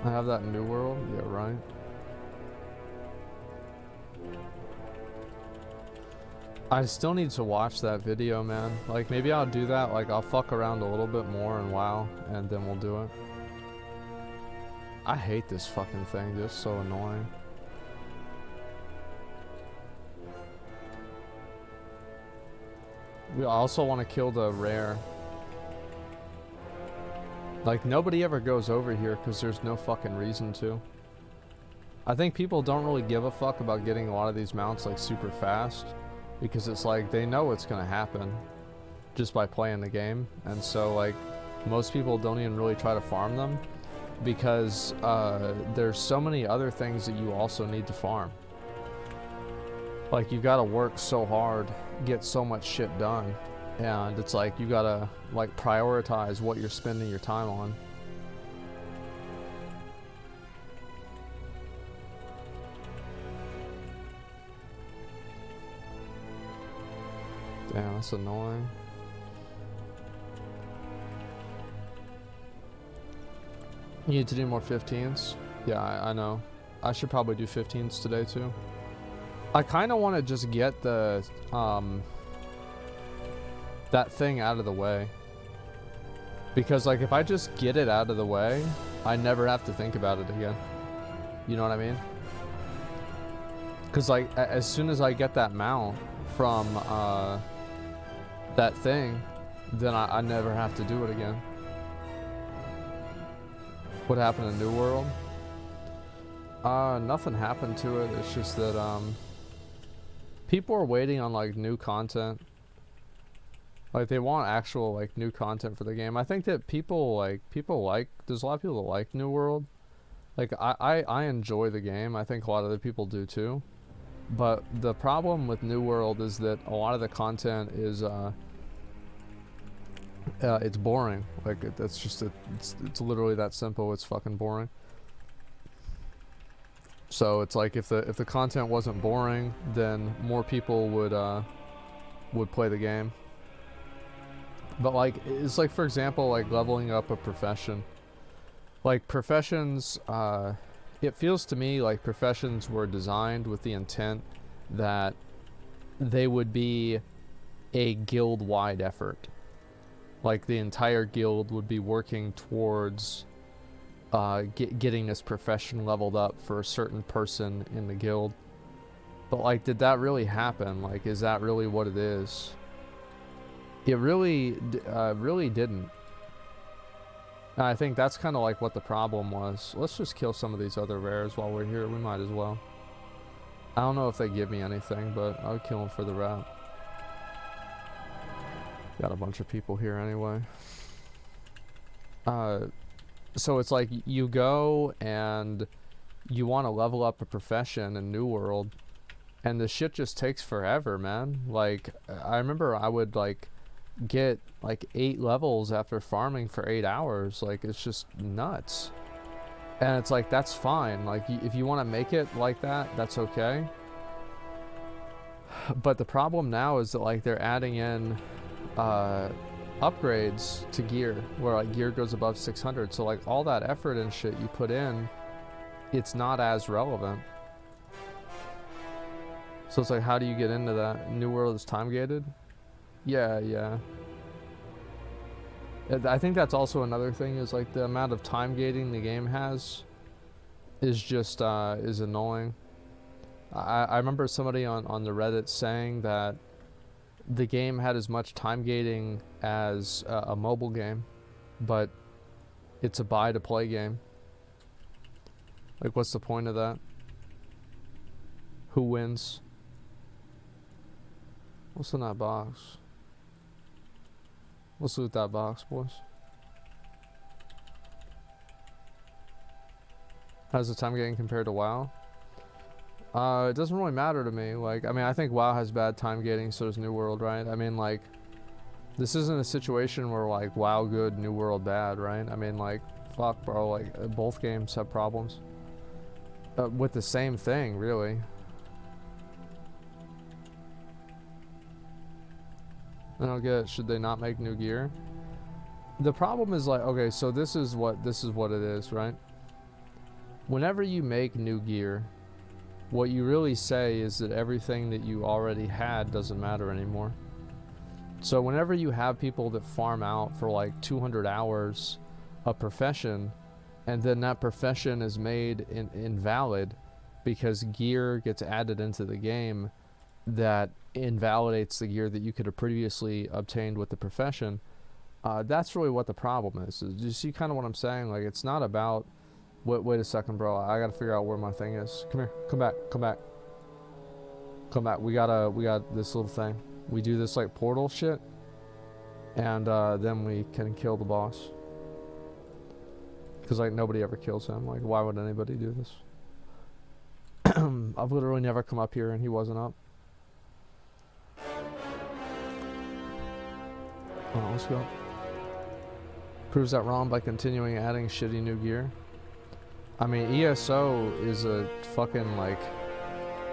I have that in New World? Yeah, right. I still need to watch that video, man. Like, maybe I'll do that. Like, I'll fuck around a little bit more in WoW, and then we'll do it. I hate this fucking thing. It's so annoying. We also want to kill the rare. Like, nobody ever goes over here because there's no fucking reason to. I think people don't really give a fuck about getting a lot of these mounts like super fast, because it's like they know what's gonna happen just by playing the game, and so like most people don't even really try to farm them because there's so many other things that you also need to farm. Like, you've got to work so hard, get so much shit done, and it's like you gotta like prioritize what you're spending your time on. Damn, that's annoying. You need to do more 15s? Yeah, I know. I should probably do 15s today too. I kind of want to just get the that thing out of the way, because like if I just get it out of the way, I never have to think about it again. You know what I mean? Because like as soon as I get that mount from that thing, then I never have to do it again. What happened in New World? Nothing happened to it. It's just that people are waiting on like new content. Like, they want actual like new content for the game. I think that people like there's a lot of people that like New World. Like, I enjoy the game. I think a lot of other people do too. But the problem with New World is that a lot of the content is it's boring. Like, that's just it's literally that simple. It's fucking boring. So it's like if the content wasn't boring, then more people would play the game. But like, it's like, for example, like leveling up a profession. Like, professions, it feels to me like professions were designed with the intent that they would be a guild-wide effort. Like, the entire guild would be working towards getting this profession leveled up for a certain person in the guild. But like, did that really happen? Like, is that really what it is? It really didn't. And I think that's kind of like what the problem was. Let's just kill some of these other rares while we're here. We might as well. I don't know if they give me anything, but I would kill them for the rat. Got a bunch of people here anyway. So it's like you go and you want to level up a profession in New World, and the shit just takes forever, man. Like, I remember I would like get like 8 levels after farming for 8 hours. Like, it's just nuts. And it's like, that's fine. Like, if you want to make it like that, that's okay. But the problem now is that like they're adding in upgrades to gear where like gear goes above 600, so like all that effort and shit you put in, it's not as relevant. So it's like, how do you get into that? New World is time gated? Yeah, yeah. I think that's also another thing, is like the amount of time gating the game has is just is annoying. I remember somebody on the Reddit saying that the game had as much time gating as a mobile game, but it's a buy to play game. Like, what's the point of that? Who wins? What's in that box? Let's loot that box, boys. How's the time gating compared to WoW? It doesn't really matter to me. Like, I mean, I think WoW has bad time gating, so does New World, right? I mean, like, this isn't a situation where, like, WoW good, New World bad, right? I mean, like, fuck, bro. Like, both games have problems. With the same thing, really. I don't get it. Should they not make new gear? The problem is, like, okay, so this is what it is, right? Whenever you make new gear, what you really say is that everything that you already had doesn't matter anymore. So whenever you have people that farm out for like 200 hours a profession, and then that profession is made invalid because gear gets added into the game that invalidates the gear that you could have previously obtained with the profession, that's really what the problem is. Do you see kind of what I'm saying? Like, it's not about... Wait a second, bro. I gotta figure out where my thing is. Come here. Come back. Come back. Come back. We got this little thing. We do this, like, portal shit. And, then we can kill the boss. Because, like, nobody ever kills him. Like, why would anybody do this? I've literally never come up here and he wasn't up. Oh, let's go. Proves that wrong by continuing adding shitty new gear. I mean, ESO is a fucking, like...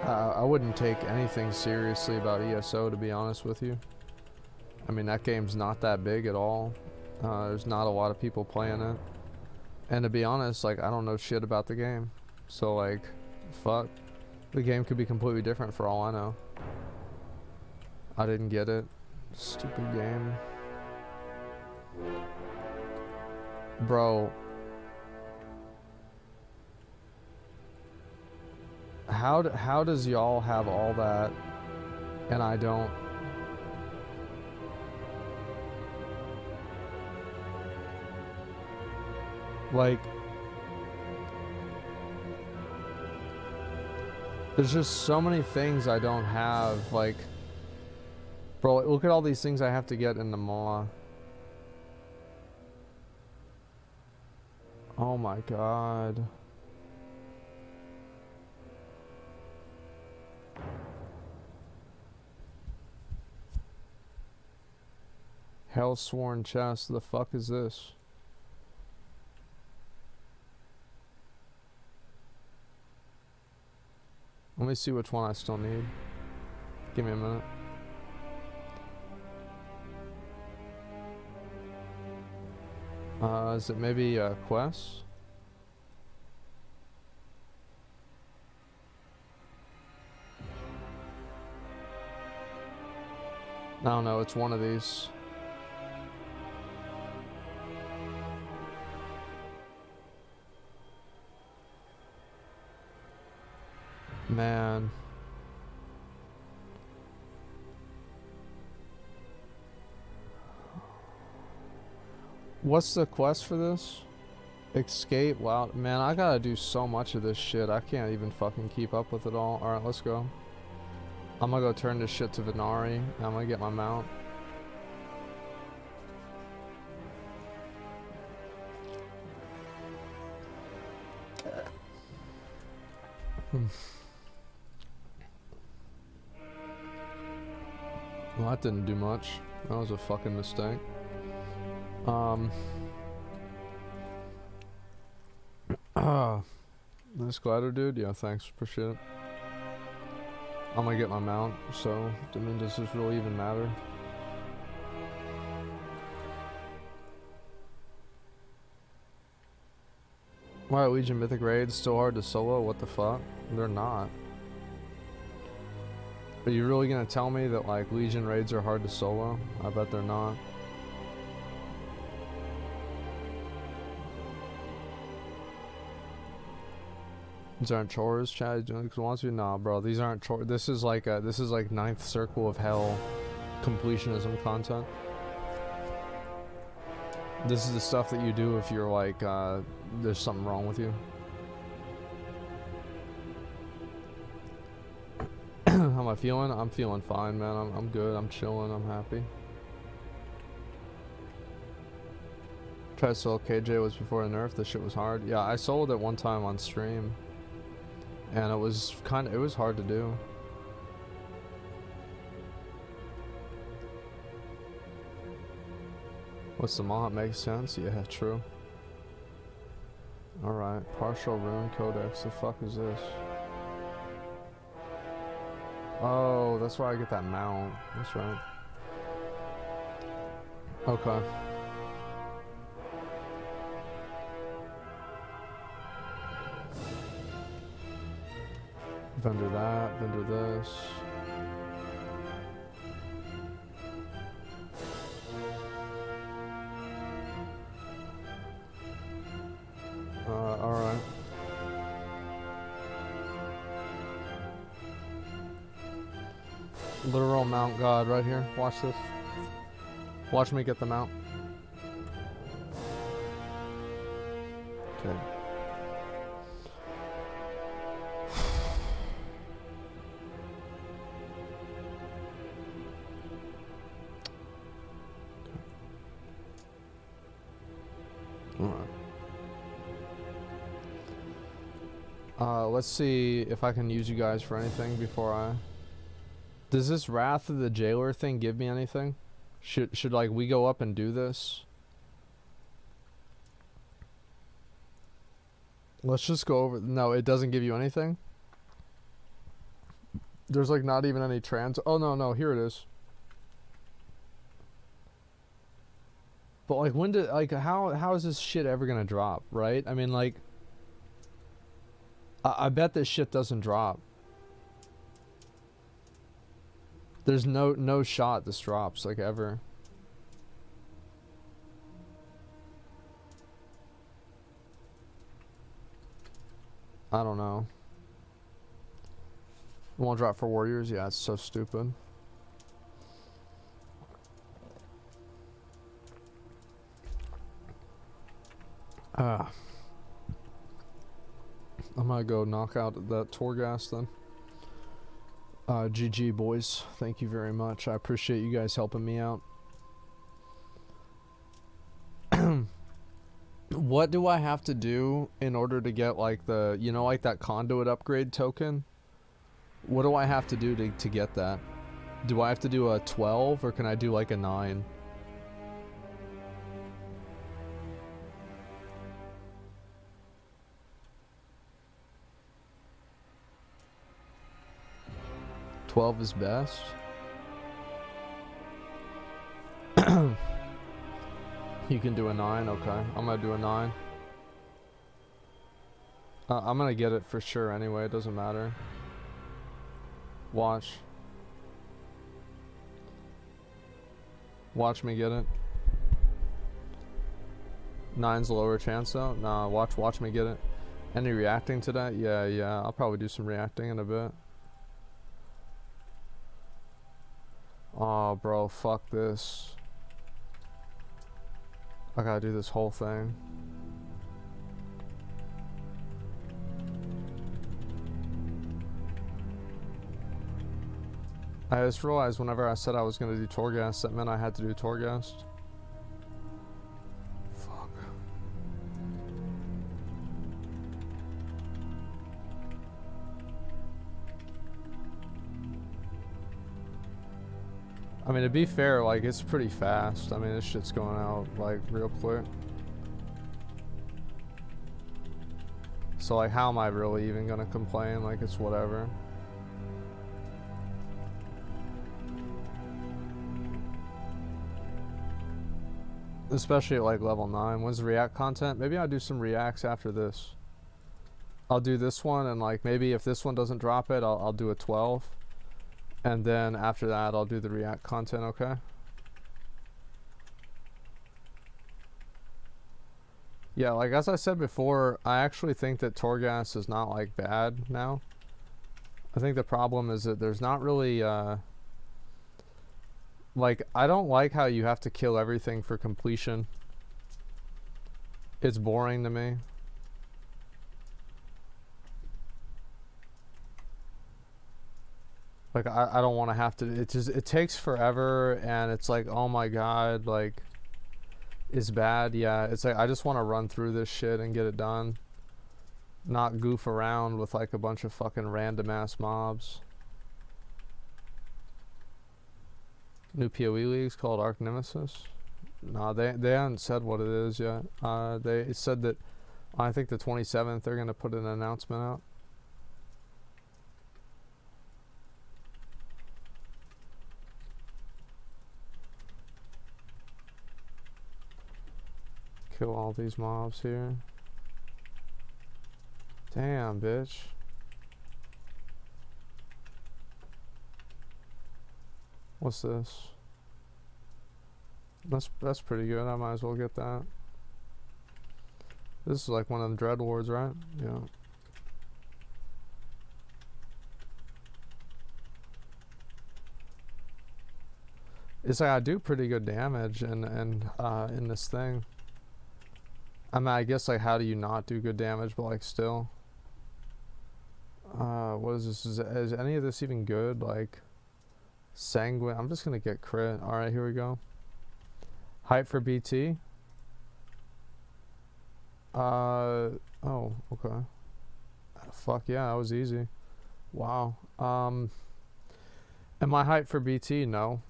I wouldn't take anything seriously about ESO, to be honest with you. I mean, that game's not that big at all. There's not a lot of people playing it. And to be honest, like, I don't know shit about the game. So, like, fuck. The game could be completely different for all I know. I didn't get it. Stupid game. Bro. How does y'all have all that and I don't? Like, there's just so many things I don't have. Like, bro, look at all these things I have to get in the Maw. Oh my god. Hellsworn chest, the fuck is this? Let me see which one I still need. Give me a minute. Is it maybe a quest? I don't know, it's one of these. Man. What's the quest for this? Escape? Wow, man, I gotta do so much of this shit. I can't even fucking keep up with it all. Alright, let's go. I'm gonna go turn this shit to Venari. And I'm gonna get my mount. Well, that didn't do much. That was a fucking mistake. Nice glider, dude. Yeah, thanks. Appreciate it. I'm gonna get my mount, so, I mean, does this really even matter? Why are Legion Mythic raids so hard to solo? What the fuck? They're not. Are you really gonna tell me that like Legion raids are hard to solo? I bet they're not. These aren't chores, Chad. Doing wants to? Nah, bro. These aren't chores. This is like ninth circle of hell, completionism content. This is the stuff that you do if you're like, there's something wrong with you. How am I feeling? I'm feeling fine, man. I'm good. I'm chilling. I'm happy. Tried to solo KJ was before the nerf. This shit was hard. Yeah, I soloed it one time on stream. And it was hard to do. What's the mod? Makes sense? Yeah, true. Alright, partial rune codex. The fuck is this? Oh, that's where I get that mount. That's right. Okay. Vendor that, vendor this. Alright. Literal mount god right here. Watch this. Watch me get the mount. Okay. Let's see if I can use you guys for anything before I... Does this Wrath of the Jailer thing give me anything? Should like we go up and do this? Let's just go over... No, it doesn't give you anything? There's like not even any trans... Oh, no, here it is. But like when did... Like how is this shit ever gonna drop, right? I mean like... I bet this shit doesn't drop. There's no shot this drops, like, ever. I don't know. Won't drop for warriors? Yeah, it's so stupid. I'm gonna go knock out that Torghast then. GG boys, thank you very much. I appreciate you guys helping me out. What do I have to do in order to get like the, you know, like that conduit upgrade token? What do I have to do to get that? Do I have to do a 12 or can I do like a 9? $12 is best. You can do a 9, okay. I'm gonna do a 9. I'm gonna get it for sure anyway, it doesn't matter. Watch. Watch me get it. 9's a lower chance though? Nah, watch me get it. Any reacting to that? Yeah, I'll probably do some reacting in a bit. Oh, bro, fuck this. I gotta do this whole thing. I just realized whenever I said I was gonna do Torghast, that meant I had to do Torghast. Fuck. I mean, to be fair, like, it's pretty fast. I mean, this shit's going out, like, real quick. So, like, how am I really even gonna complain? Like, it's whatever. Especially at, like, level 9. When's the React content? Maybe I'll do some Reacts after this. I'll do this one, and, like, maybe if this one doesn't drop it, I'll do a 12. And then after that, I'll do the React content, okay? Yeah, like as I said before, I actually think that Torghast is not like bad now. I think the problem is that there's not really like, I don't like how you have to kill everything for completion. It's boring to me. Like, I don't want to have to, it takes forever, and it's like, oh my god, like, it's bad. Yeah, it's like, I just want to run through this shit and get it done. Not goof around with like a bunch of fucking random ass mobs. New PoE leagues called Arc Nemesis. Nah, they haven't said what it is yet. They said that I think the 27th they're gonna put an announcement out. Kill all these mobs here. Damn, bitch. What's this? That's pretty good. I might as well get that. This is like one of the Dread Wards, right? Yeah. It's like I do pretty good damage in this thing. I mean, I guess, like, how do you not do good damage, but like still? What is this? Is any of this even good? Like, Sanguine. I'm just gonna get crit. All right, here we go. Height for BT. Oh, okay. Fuck yeah, that was easy. Wow. And my height for BT, no.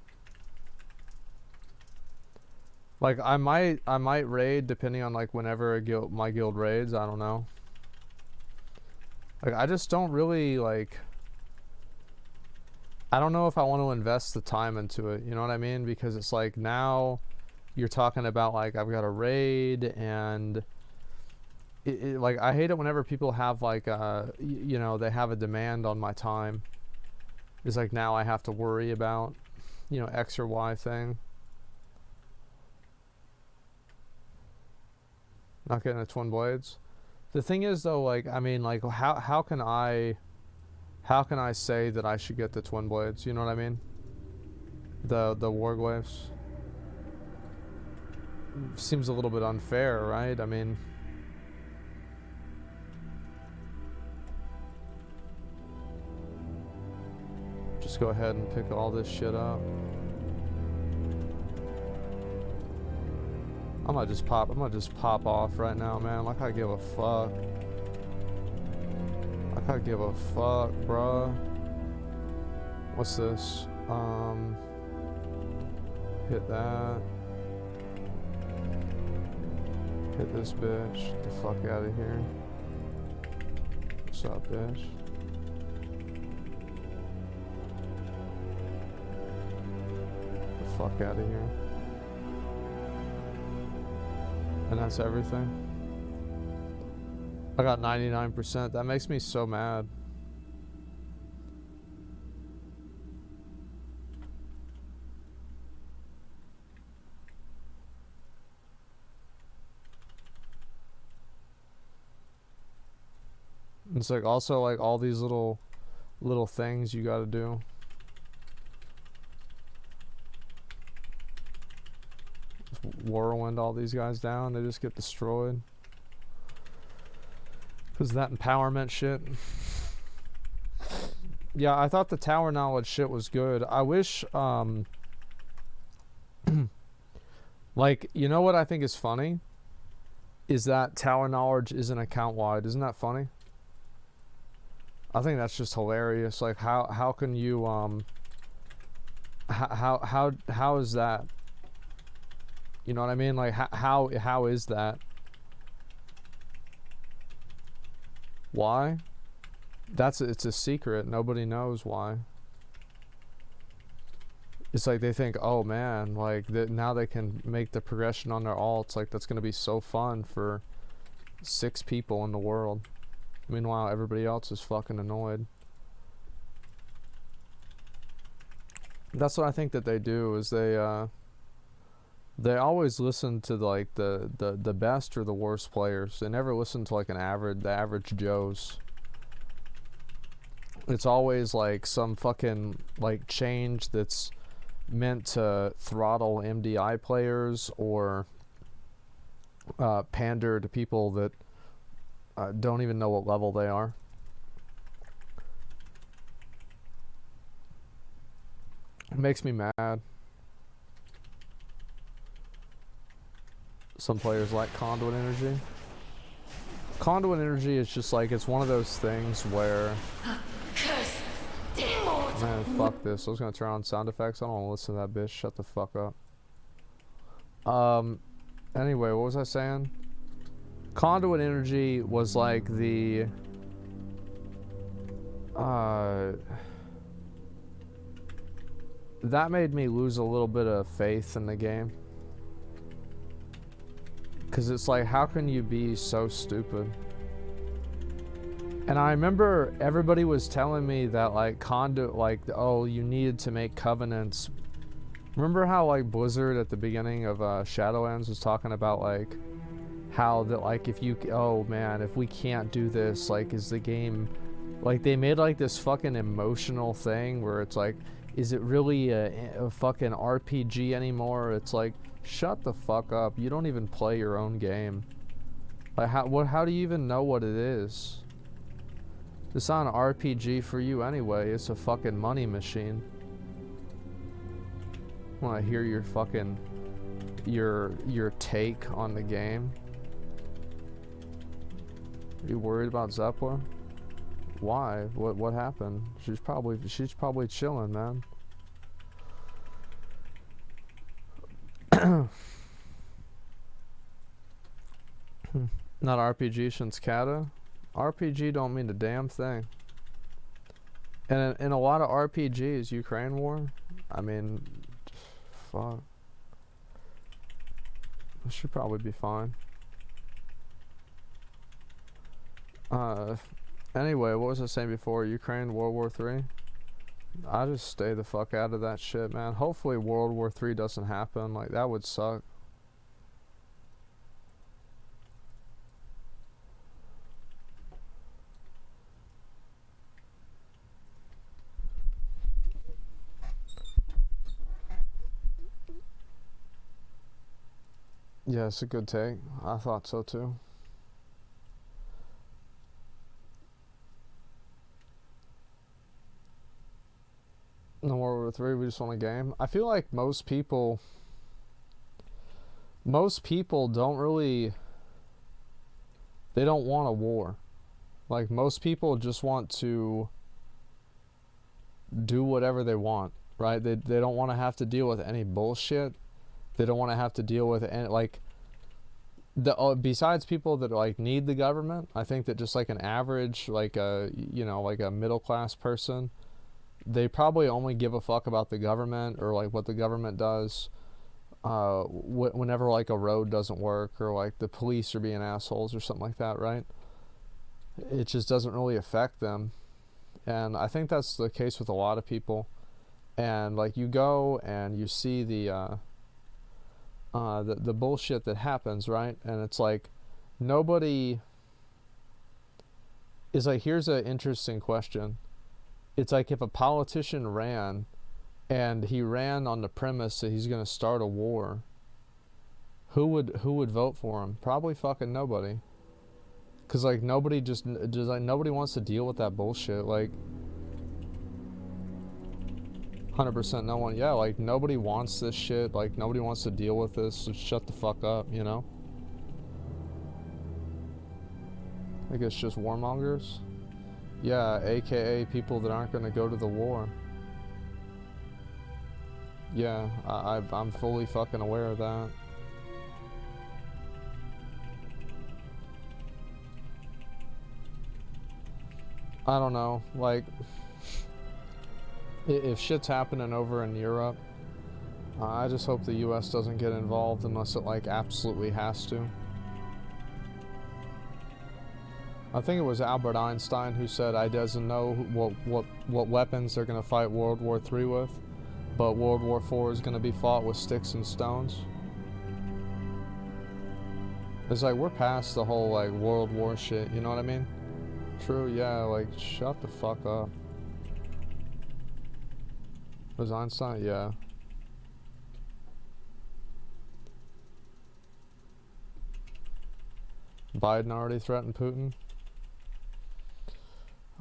Like, I might raid depending on like whenever my guild raids. I don't know. Like, I just don't really like. I don't know if I want to invest the time into it. You know what I mean? Because it's like, now you're talking about like, I've got a raid, and like, I hate it whenever people have like you know, they have a demand on my time. It's like, now I have to worry about, you know, X or Y thing. Not getting the twin blades. The thing is though, like, I mean, like, how can I say that I should get the twin blades? You know what I mean? The warglyphs. Seems a little bit unfair, right? I mean, just go ahead and pick all this shit up. I'm gonna just pop off right now, man. Like, I give a fuck. Like, I give a fuck, bruh. What's this? Hit that. Hit this bitch. Get the fuck out of here. What's up, bitch? Get the fuck out of here. And that's everything. I got 99%. That makes me so mad. It's like, also like all these little things you gotta do. Whirlwind all these guys down, they just get destroyed. Cause of that empowerment shit. Yeah, I thought the tower knowledge shit was good. I wish, like, you know what I think is funny? Is that tower knowledge isn't account wide. Isn't that funny? I think that's just hilarious. Like, how can you, how is that? You know what I mean? Like, how is that? Why? It's a secret. Nobody knows why. It's like they think, oh man, like now they can make the progression on their alts. Like, that's gonna be so fun for 6 people in the world. Meanwhile, everybody else is fucking annoyed. That's what I think that they do, is they always listen to like the best or the worst players. They never listen to like the average Joes. It's always like some fucking like change that's meant to throttle MDI players or pander to people that don't even know what level they are. It makes me mad. Some players like Conduit Energy. Conduit Energy is just like, it's one of those things where... Man, fuck this. I was gonna turn on sound effects. I don't want to listen to that bitch. Shut the fuck up. Anyway, what was I saying? Conduit Energy was like the... that made me lose a little bit of faith in the game. Because it's like, how can you be so stupid? And I remember everybody was telling me that like Conduit, like, oh, you needed to make covenants. Remember how like Blizzard at the beginning of Shadowlands was talking about like how that like if you, oh man, if we can't do this, like is the game, like they made like this fucking emotional thing where it's like, is it really a fucking RPG anymore? It's like, shut the fuck up. You don't even play your own game. Like how do you even know what it is? It's not an RPG for you anyway. It's a fucking money machine. I want to hear your fucking your take on the game. Are you worried about Zackrawrr? Why? What happened? She's probably chilling, man. Not RPG since Kata. RPG don't mean a damn thing. And in a lot of RPGs, Ukraine War, I mean, fuck. It should probably be fine. Anyway, what was I saying before? Ukraine, World War 3? I just stay the fuck out of that shit, man. Hopefully World War 3 doesn't happen. Like, that would suck. Yeah, it's a good take. I thought so too. No World War 3, we just want a game. I feel like most people don't really, they don't want a war. Like, most people just want to do whatever they want, right? They don't want to have to deal with any bullshit. They don't want to have to deal with any, like, besides people that like need the government. I think that just like an average, like a, you know, like a middle class person, they probably only give a fuck about the government or like what the government does whenever like a road doesn't work or like the police are being assholes or something like that, right? It just doesn't really affect them. And I think that's the case with a lot of people. And like, you go and you see the bullshit that happens, right? And it's like, nobody is like, here's an interesting question. It's like, if a politician ran and he ran on the premise that he's going to start a war, who would vote for him? Probably fucking nobody. Cause like nobody just like, nobody wants to deal with that bullshit. Like 100% no one. Yeah, like nobody wants this shit. Like nobody wants to deal with this. So shut the fuck up, you know? I think it's just warmongers. Yeah, aka people that aren't gonna go to the war. Yeah, I'm fully fucking aware of that. I don't know, like, if shit's happening over in Europe, I just hope the US doesn't get involved unless it like absolutely has to. I think it was Albert Einstein who said, I doesn't know what weapons they're gonna fight World War III with, but World War IV is gonna be fought with sticks and stones. It's like we're past the whole like World War shit, you know what I mean? True, yeah, like shut the fuck up. Was Einstein? Yeah. Biden already threatened Putin?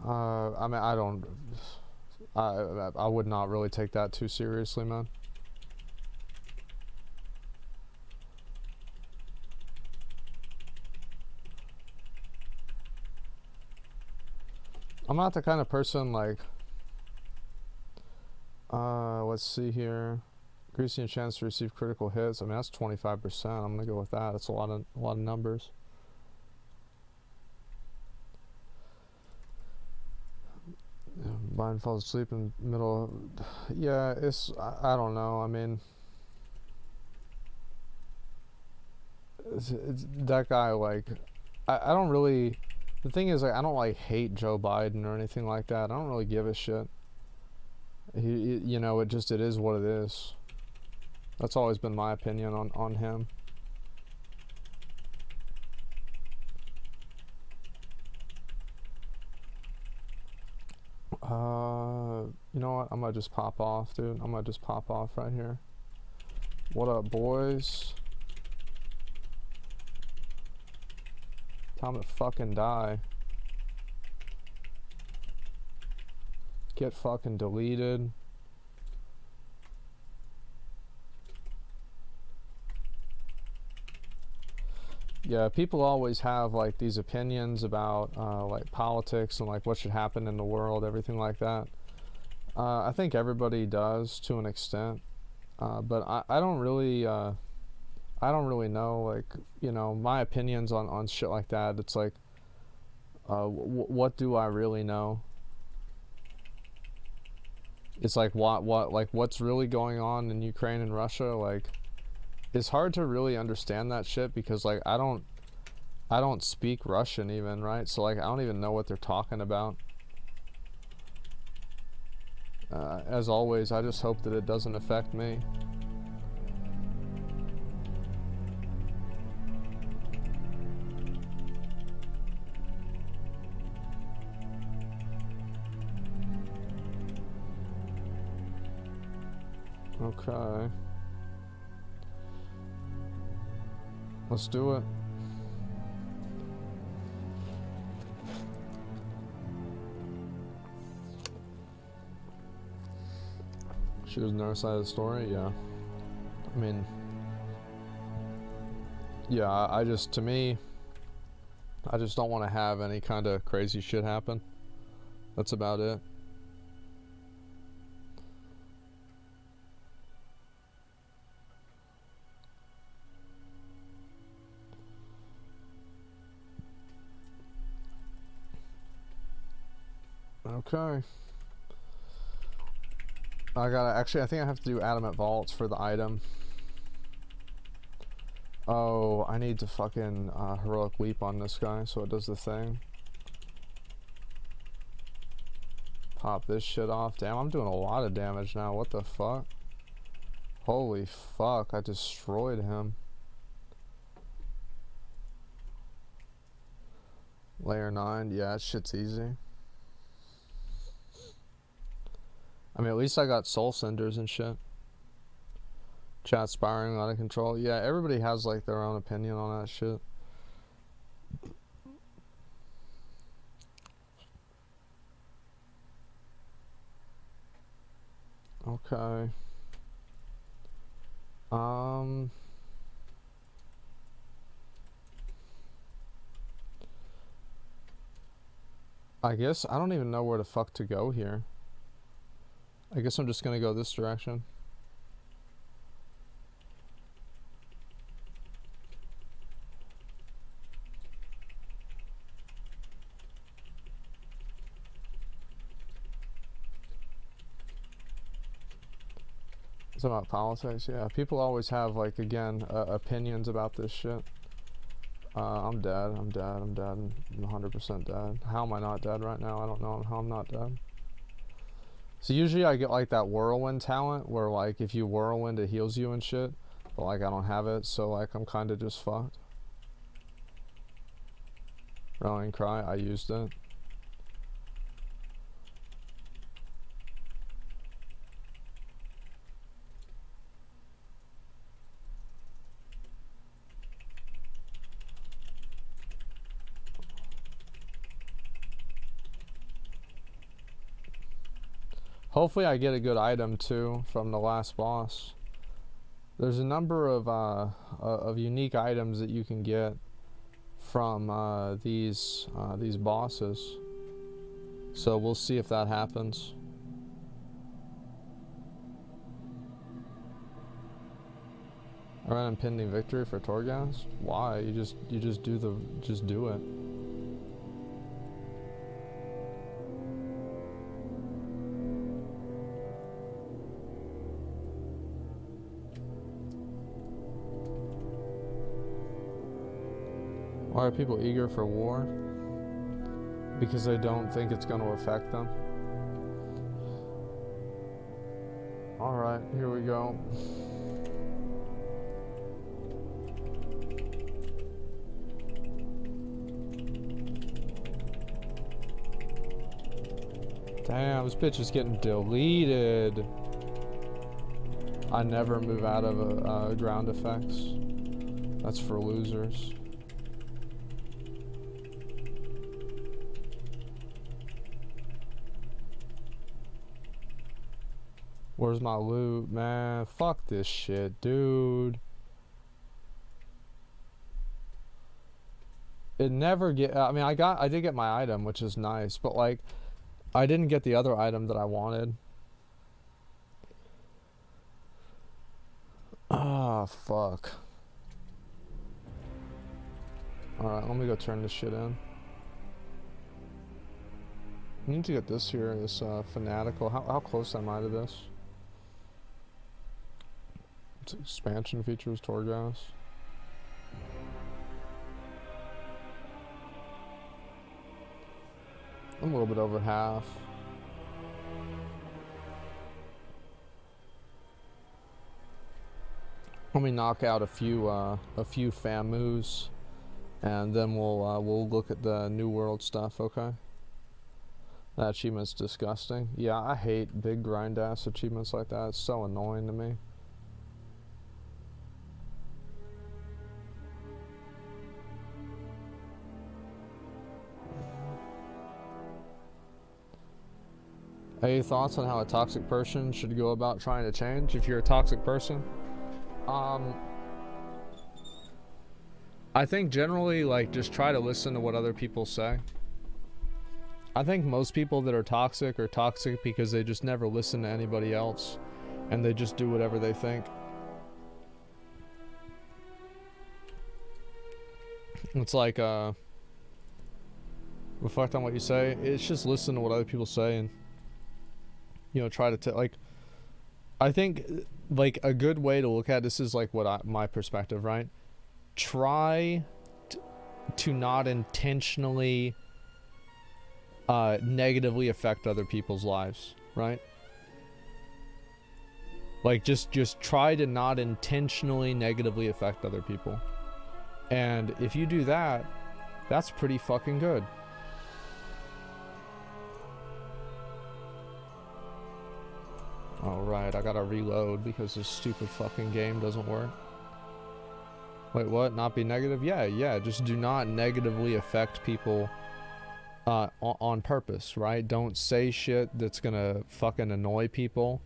I mean, I would not really take that too seriously, man. I'm not the kind of person like, let's see here. Increasing chance to receive critical hits. I mean, that's 25%. I'm gonna go with that. That's a lot of numbers. Biden falls asleep in the middle. Yeah, I don't know. I mean, it's that guy, like, I don't really, the thing is, like, I don't, like, hate Joe Biden or anything like that. I don't really give a shit. You know, it is what it is. That's always been my opinion on him. You know what? I'm gonna just pop off, dude. I'm gonna just pop off right here. What up, boys? Time to fucking die. Get fucking deleted. Yeah, people always have like these opinions about like politics and like what should happen in the world, everything like that. I think everybody does to an extent, but I don't really know, like, you know, my opinions on shit like that. It's like, what do I really know? It's like what's really going on in Ukraine and Russia, like. It's hard to really understand that shit because like I don't speak Russian even, right? So like I don't even know what they're talking about. As always, I just hope that it doesn't affect me. Okay. Let's do it. She was on our side of the story, yeah. I mean, yeah, I just, to me, I just don't want to have any kind of crazy shit happen. That's about it. Okay. Actually, I think I have to do adamant vaults for the item. Oh, I need to fucking heroic leap on this guy so it does the thing. Pop this shit off. Damn, I'm doing a lot of damage now. What the fuck? Holy fuck, I destroyed him. Layer 9, yeah, that shit's easy. I mean, at least I got soul cinders and shit. Chat spiraling out of control. Yeah, everybody has like their own opinion on that shit. Okay. I guess I don't even know where the fuck to go here. I guess I'm just gonna go this direction. It's about politics, yeah. People always have, like, again, opinions about this shit. I'm dead, I'm 100% dead. How am I not dead right now? I don't know how I'm not dead. So usually I get like that whirlwind talent where like if you whirlwind it heals you and shit. But like I don't have it, so like I'm kinda just fucked. Rallying cry, I used it. Hopefully I get a good item too from the last boss. There's a number of unique items that you can get from these bosses. So we'll see if that happens. Alright, impending victory for Torghast? Why? You just do it. Why are people eager for war? Because they don't think it's going to affect them. Alright, here we go. Damn, this bitch is getting deleted. I never move out of ground effects. That's for losers. Where's my loot, man? Fuck this shit, dude. It never I mean, I did get my item, which is nice, but like, I didn't get the other item that I wanted. Ah, fuck. Alright, let me go turn this shit in. I need to get this here, this fanatical. How close am I to this? Expansion features, Torghast. I'm a little bit over half. Let me knock out a few FAMUs, and then we'll look at the New World stuff. Okay. That achievement's disgusting. Yeah, I hate big grind ass achievements like that. It's so annoying to me. Any thoughts on how a toxic person should go about trying to change if you're a toxic person? I think generally, like, just try to listen to what other people say. I think most people that are toxic because they just never listen to anybody else and they just do whatever they think. It's like, reflect on what you say. It's just listen to what other people say and, you know, try to like, I think like a good way to look at this is like my perspective, right? Try to not intentionally negatively affect other people's lives, right? Like just try to not intentionally negatively affect other people. And if you do that, that's pretty fucking good. Alright, I gotta reload because this stupid fucking game doesn't work. Wait, what? Not be negative? Yeah, just do not negatively affect people on purpose, right? Don't say shit that's gonna fucking annoy people.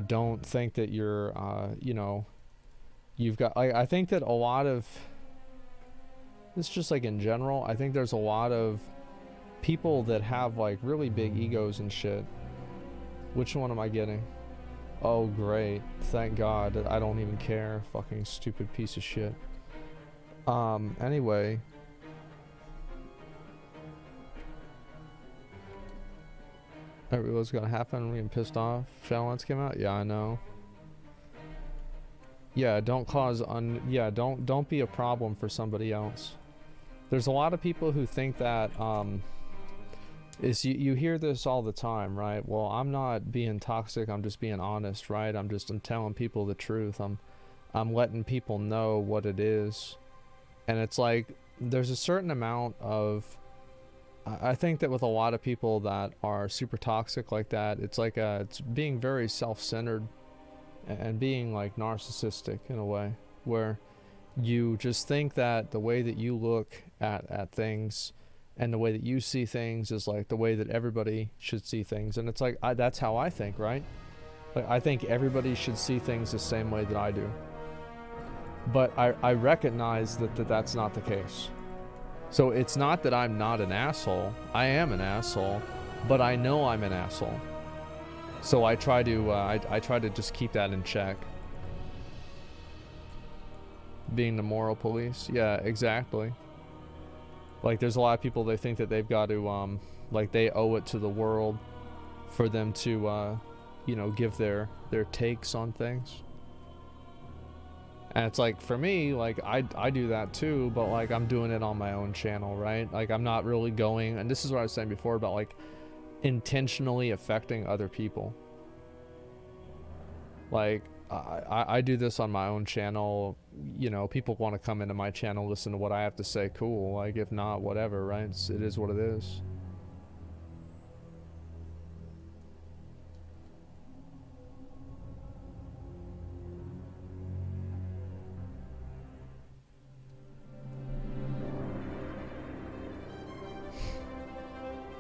Don't think that you're, you know, you've got, I think that a lot of, it's just like in general, I think there's a lot of people that have like really big egos and shit. Which one am I getting? Oh, great. Thank God. I don't even care. Fucking stupid piece of shit. Anyway. I realized what's gonna happen. I'm getting pissed off. Shadowlands came out? Yeah, I know. Yeah, don't cause don't be a problem for somebody else. There's a lot of people who think that is you hear this all the time, right? Well, I'm not being toxic, I'm just being honest, right? I'm telling people the truth. I'm letting people know what it is. And it's like there's a certain amount of, I think that with a lot of people that are super toxic like that, it's like it's being very self-centered and being like narcissistic in a way, where you just think that the way that you look at things and the way that you see things is like the way that everybody should see things. And it's like, that's how I think, right? Like, I think everybody should see things the same way that I do. But I recognize that that's not the case. So it's not that I'm not an asshole. I am an asshole, but I know I'm an asshole. So I try to I try to just keep that in check. Being the moral police, yeah, exactly. Like, there's a lot of people, they think that they've got to like they owe it to the world for them to you know, give their takes on things. And it's like, for me, like, I do that too, but like, I'm doing it on my own channel, right? Like, I'm not really going, and this is what I was saying before about like intentionally affecting other people. Like, I do this on my own channel. You know, people want to come into my channel, listen to what I have to say, cool. Like, if not, whatever, right? It is what it is.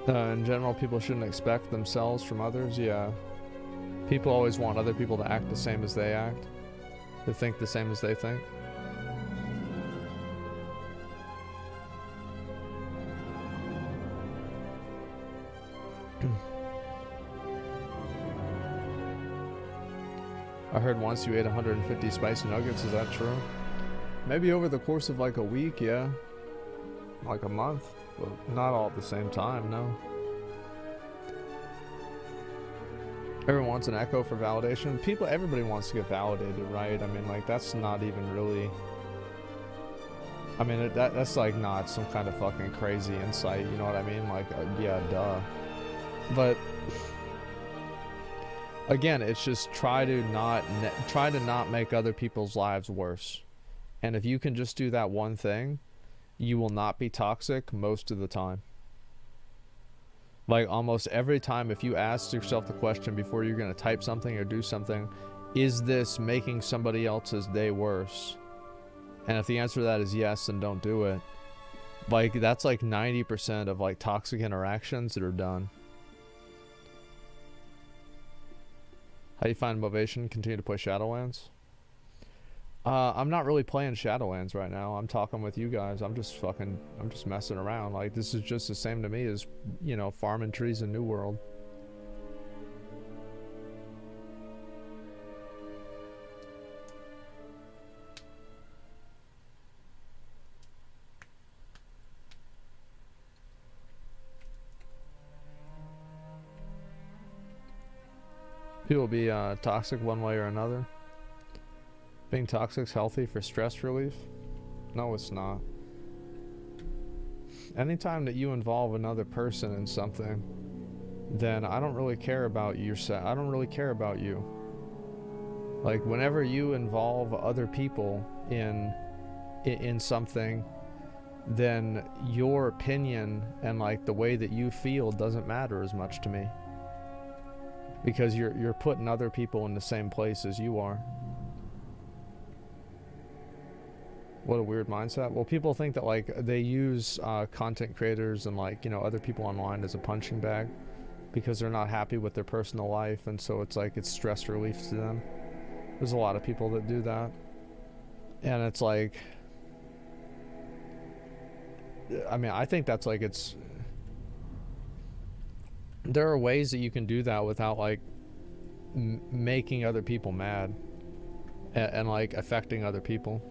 In general, people shouldn't expect themselves from others. Yeah. People always want other people to act the same as they act. To think the same as they think. I heard once you ate 150 spicy nuggets. Is that true? Maybe over the course of like a week, yeah. Like a month. But not all at the same time, no. Everyone wants an echo for validation. Everybody wants to get validated, right? I mean, like, that's not even really... I mean, that's like not some kind of fucking crazy insight, you know what I mean? Like, yeah, duh. But again, it's just try to not make other people's lives worse. And if you can just do that one thing, you will not be toxic most of the time. Like, almost every time, if you ask yourself the question before you're going to type something or do something, is this making somebody else's day worse? And if the answer to that is yes, then don't do it. Like, that's like 90% of like toxic interactions that are done. How do you find motivation? Continue to play Shadowlands? I'm not really playing Shadowlands right now. I'm talking with you guys. I'm just messing around. Like, this is just the same to me as, you know, farming trees in New World. People be toxic one way or another. Being toxic's healthy for stress relief? No, it's not. Anytime that you involve another person in something, then I don't really care about you. I don't really care about you. Like, whenever you involve other people in something, then your opinion and like the way that you feel doesn't matter as much to me. Because you're putting other people in the same place as you are. What a weird mindset. Well, people think that like they use content creators and like, you know, other people online as a punching bag because they're not happy with their personal life, and so it's like it's stress relief to them. There's a lot of people that do that, and it's like, I mean, I think that's like, it's, there are ways that you can do that without like making other people mad and like affecting other people.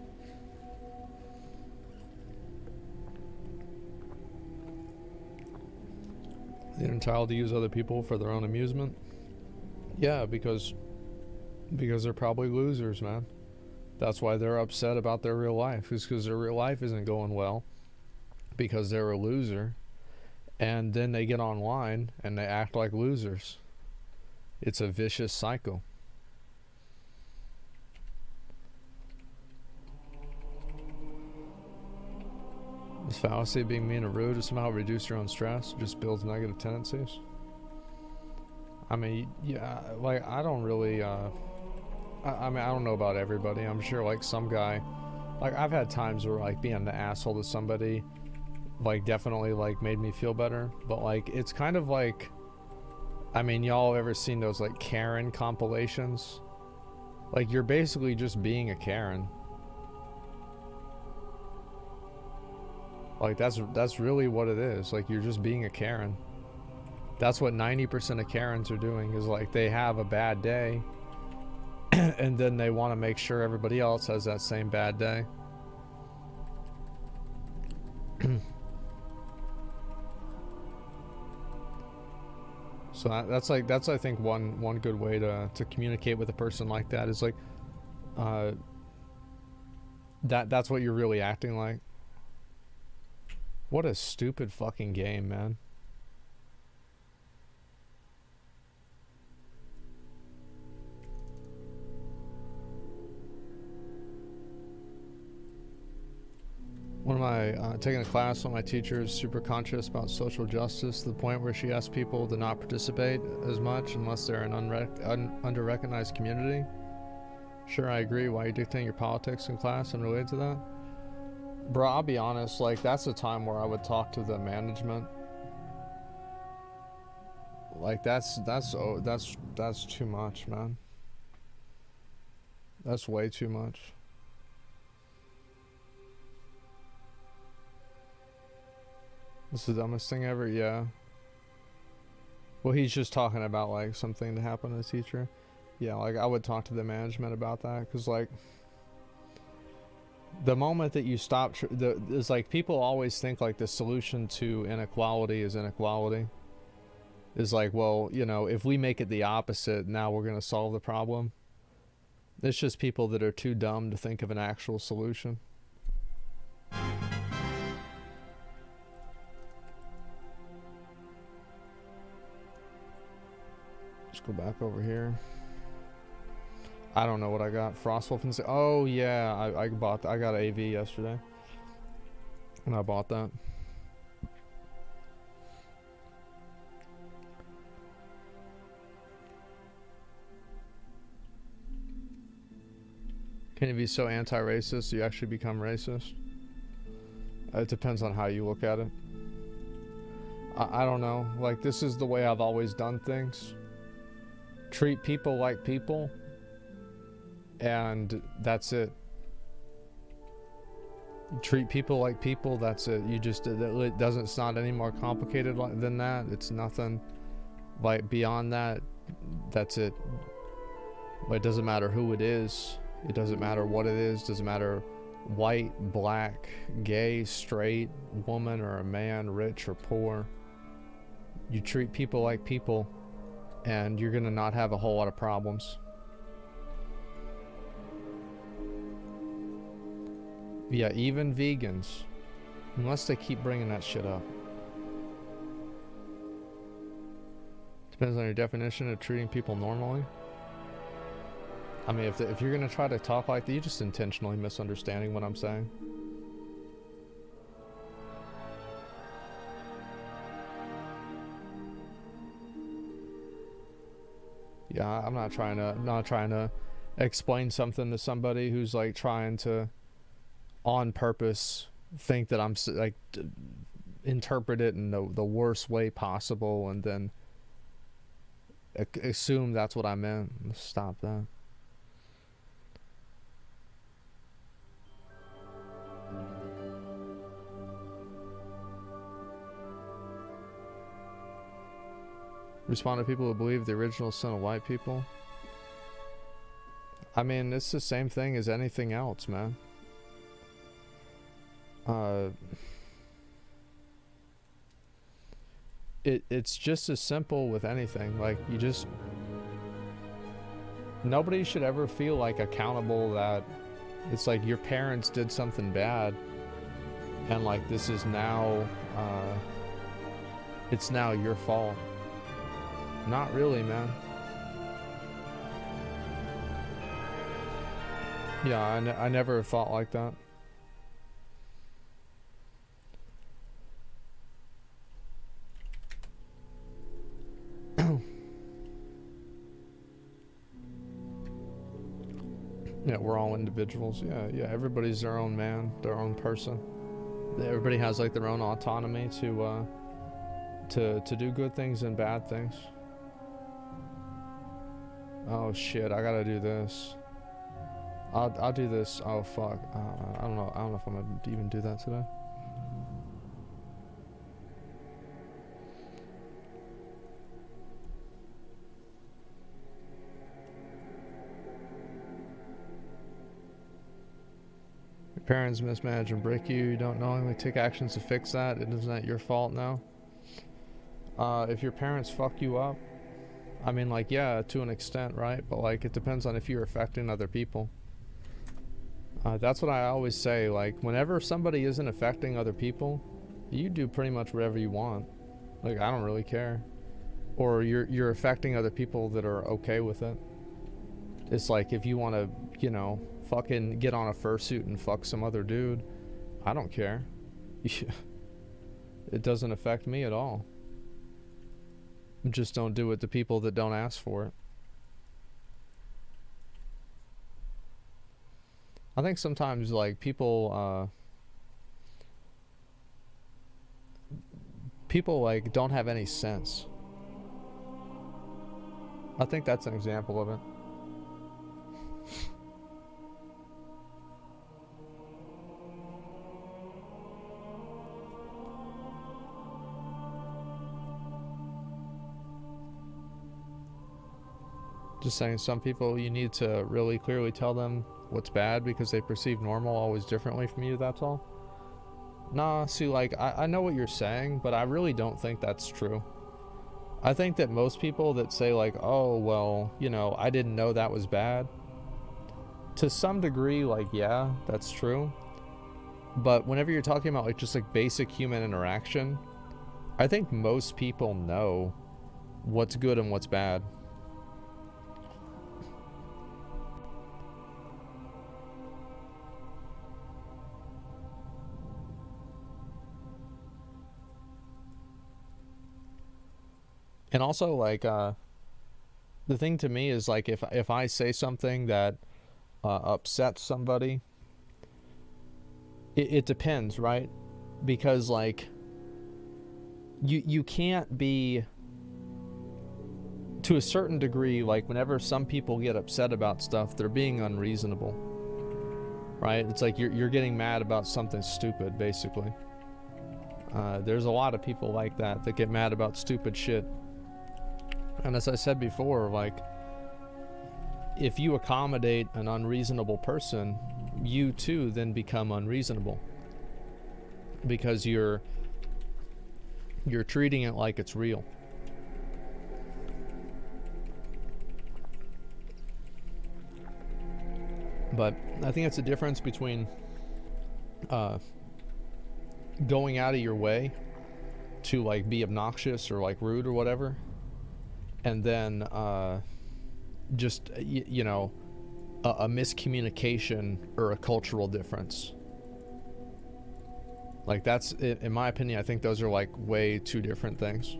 They're entitled to use other people for their own amusement. Yeah, because they're probably losers, man. That's why they're upset about their real life, is because their real life isn't going well because they're a loser. And then they get online and they act like losers. It's a vicious cycle. This fallacy of being mean or rude to somehow reduce your own stress just builds negative tendencies. I mean, yeah, like, I don't really, I mean, I don't know about everybody. I'm sure, like, some guy, like, I've had times where, like, being an asshole to somebody, like, definitely, like, made me feel better. But, like, it's kind of like, I mean, y'all ever seen those, like, Karen compilations? Like, you're basically just being a Karen. Like, that's really what it is. Like, you're just being a Karen. That's what 90% of Karens are doing, is like they have a bad day and then they want to make sure everybody else has that same bad day. So that's I think one good way to communicate with a person like that is like that's what you're really acting like. What a stupid fucking game, man. One of my taking a class, one of my teachers super conscious about social justice to the point where she asks people to not participate as much unless they're an under-recognized community. Sure, I agree. Why are you dictating your politics in class and related to that? Bro, I'll be honest, like, that's the time where I would talk to the management. Like, that's too much, man. That's way too much. This is the dumbest thing ever, yeah. Well, he's just talking about, like, something to happen to the teacher. Yeah, like, I would talk to the management about that, because, like, the moment that you stop, it's like, people always think, like, the solution to inequality is inequality. Is like, well, you know, if we make it the opposite, now we're going to solve the problem. It's just people that are too dumb to think of an actual solution. Let's go back over here. I don't know what I got. Frostwolf and oh yeah, I bought. I got an AV yesterday, and I bought that. Can you be so anti-racist you actually become racist? It depends on how you look at it. I don't know. Like, this is the way I've always done things. Treat people like people, and that's it. Treat people like people, that's it. You just, it doesn't, it's not any more complicated than that. It's nothing like beyond that. That's it. It doesn't matter who it is. It doesn't matter what it is. Doesn't matter white, black, gay, straight, woman or a man, rich or poor. You treat people like people, and you're gonna not have a whole lot of problems. Yeah, even vegans, unless they keep bringing that shit up. Depends on your definition of treating people normally. I mean, if you're gonna try to talk like that, you're just intentionally misunderstanding what I'm saying. Yeah, I'm not trying to explain something to somebody who's like trying to, on purpose, think that I'm like interpret it in the worst way possible, and then assume that's what I meant. Stop that. Respond to people who believe the original sin of white people. I mean, it's the same thing as anything else, man. It's just as simple with anything. Like, you just, nobody should ever feel like accountable that it's like your parents did something bad, and like this is now it's now your fault. Not really, man. Yeah, I never thought like that. Yeah, we're all individuals. Yeah, everybody's their own man, their own person. Everybody has like their own autonomy to do good things and bad things. Oh shit, I gotta do this. I'll do this. Oh fuck. I don't know if I'm gonna even do that today. Your parents mismanage and break you. You don't knowingly take actions to fix that. It isn't that your fault now. If your parents fuck you up, I mean, like, yeah, to an extent, right? But like, it depends on if you're affecting other people. That's what I always say. Like, whenever somebody isn't affecting other people, you do pretty much whatever you want. Like, I don't really care. Or you're affecting other people that are okay with it. It's like, if you want to, you know, fucking get on a fursuit and fuck some other dude, I don't care. It doesn't affect me at all. Just don't do it to people that don't ask for it. I think sometimes, like, people like don't have any sense. I think that's an example of it. Just saying, some people you need to really clearly tell them what's bad because they perceive normal always differently from you, that's all. Nah, see, like, I know what you're saying, but I really don't think that's true. I think that most people that say, like, oh, well, you know, I didn't know that was bad, to some degree, like, yeah, that's true. But whenever you're talking about, like, just, like, basic human interaction, I think most people know what's good and what's bad. And also, like, the thing to me is, like, if I say something that upsets somebody, it depends, right? Because, like, you can't be, to a certain degree, like, whenever some people get upset about stuff, they're being unreasonable, right? It's like you're getting mad about something stupid, basically. There's a lot of people like that get mad about stupid shit. And as I said before, like, if you accommodate an unreasonable person, you too then become unreasonable. Because you're treating it like it's real. But I think it's a difference between going out of your way to, like, be obnoxious or, like, rude or whatever, and then just you know, a miscommunication or a cultural difference. Like, that's it, in my opinion. I think those are, like, way two different things.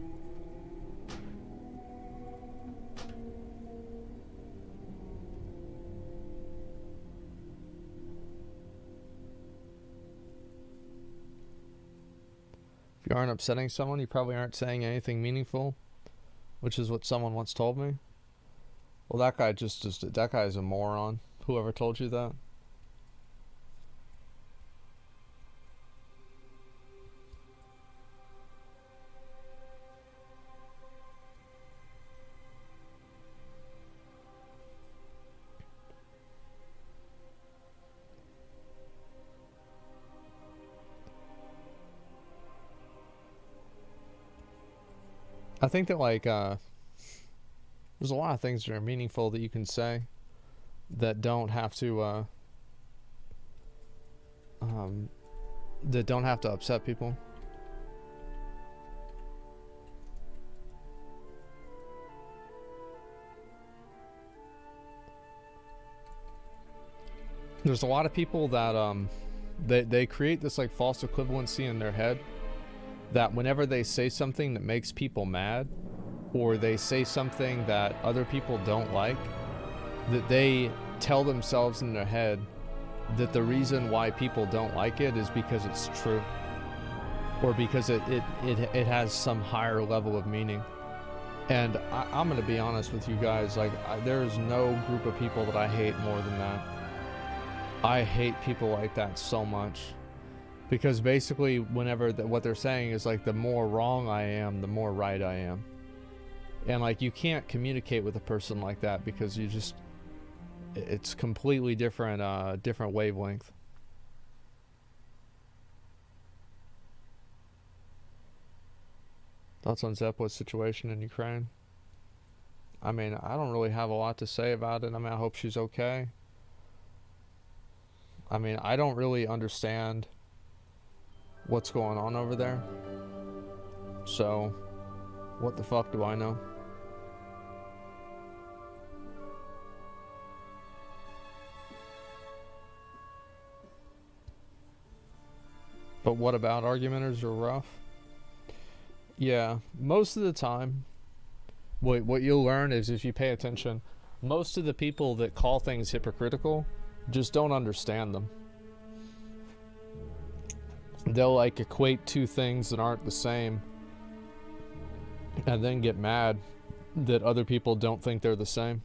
If you aren't upsetting someone, you probably aren't saying anything meaningful, which is what someone once told me. Well, that guy that guy is a moron. Whoever told you that? I think that, like, there's a lot of things that are meaningful that you can say that don't have to upset people. there's a lot of people that they create this like false equivalency in their head that whenever they say something that makes people mad, or they say something that other people don't like, that they tell themselves in their head that the reason why people don't like it is because it's true, or because it has some higher level of meaning. And I'm gonna be honest with you guys, like there's no group of people that I hate more than that. I hate people like that so much, because basically whenever what they're saying is like, the more wrong I am, the more right I am. And like, you can't communicate with a person like that, because you just, it's completely different, different wavelength. Thoughts on Zeppo's situation in Ukraine? I mean, I don't really have a lot to say about it. I mean, I hope she's okay. I mean, I don't really understand what's going on over there. So, what the fuck do I know? But what about argumenters are rough? Yeah, most of the time, what you'll learn is, if you pay attention, most of the people that call things hypocritical just don't understand them. They'll like equate two things that aren't the same, and then get mad that other people don't think they're the same.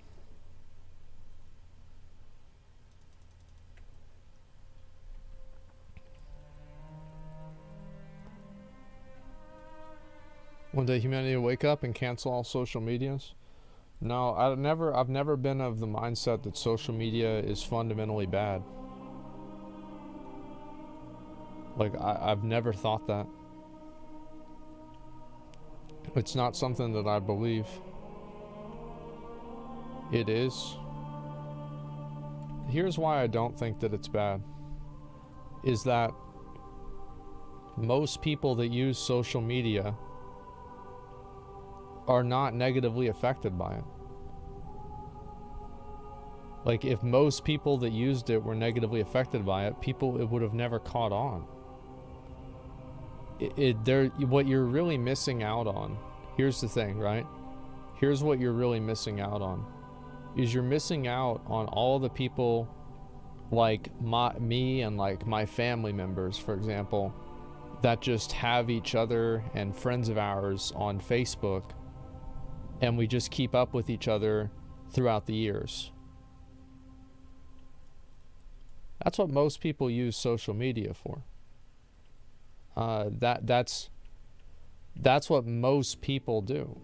One day humanity will wake up and cancel all social medias. No, I've never been of the mindset that social media is fundamentally bad. Like, I've never thought that. It's not something that I believe. It is. Here's why I don't think that it's bad. Is that most people that use social media are not negatively affected by it. Like, if most people that used it were negatively affected by it, it would have never caught on. What you're really missing out on, here's the thing, right? Here's what you're really missing out on, is you're missing out on all the people like me and like my family members, for example, that just have each other and friends of ours on Facebook, and we just keep up with each other throughout the years. That's what most people use social media for. That's what most people do.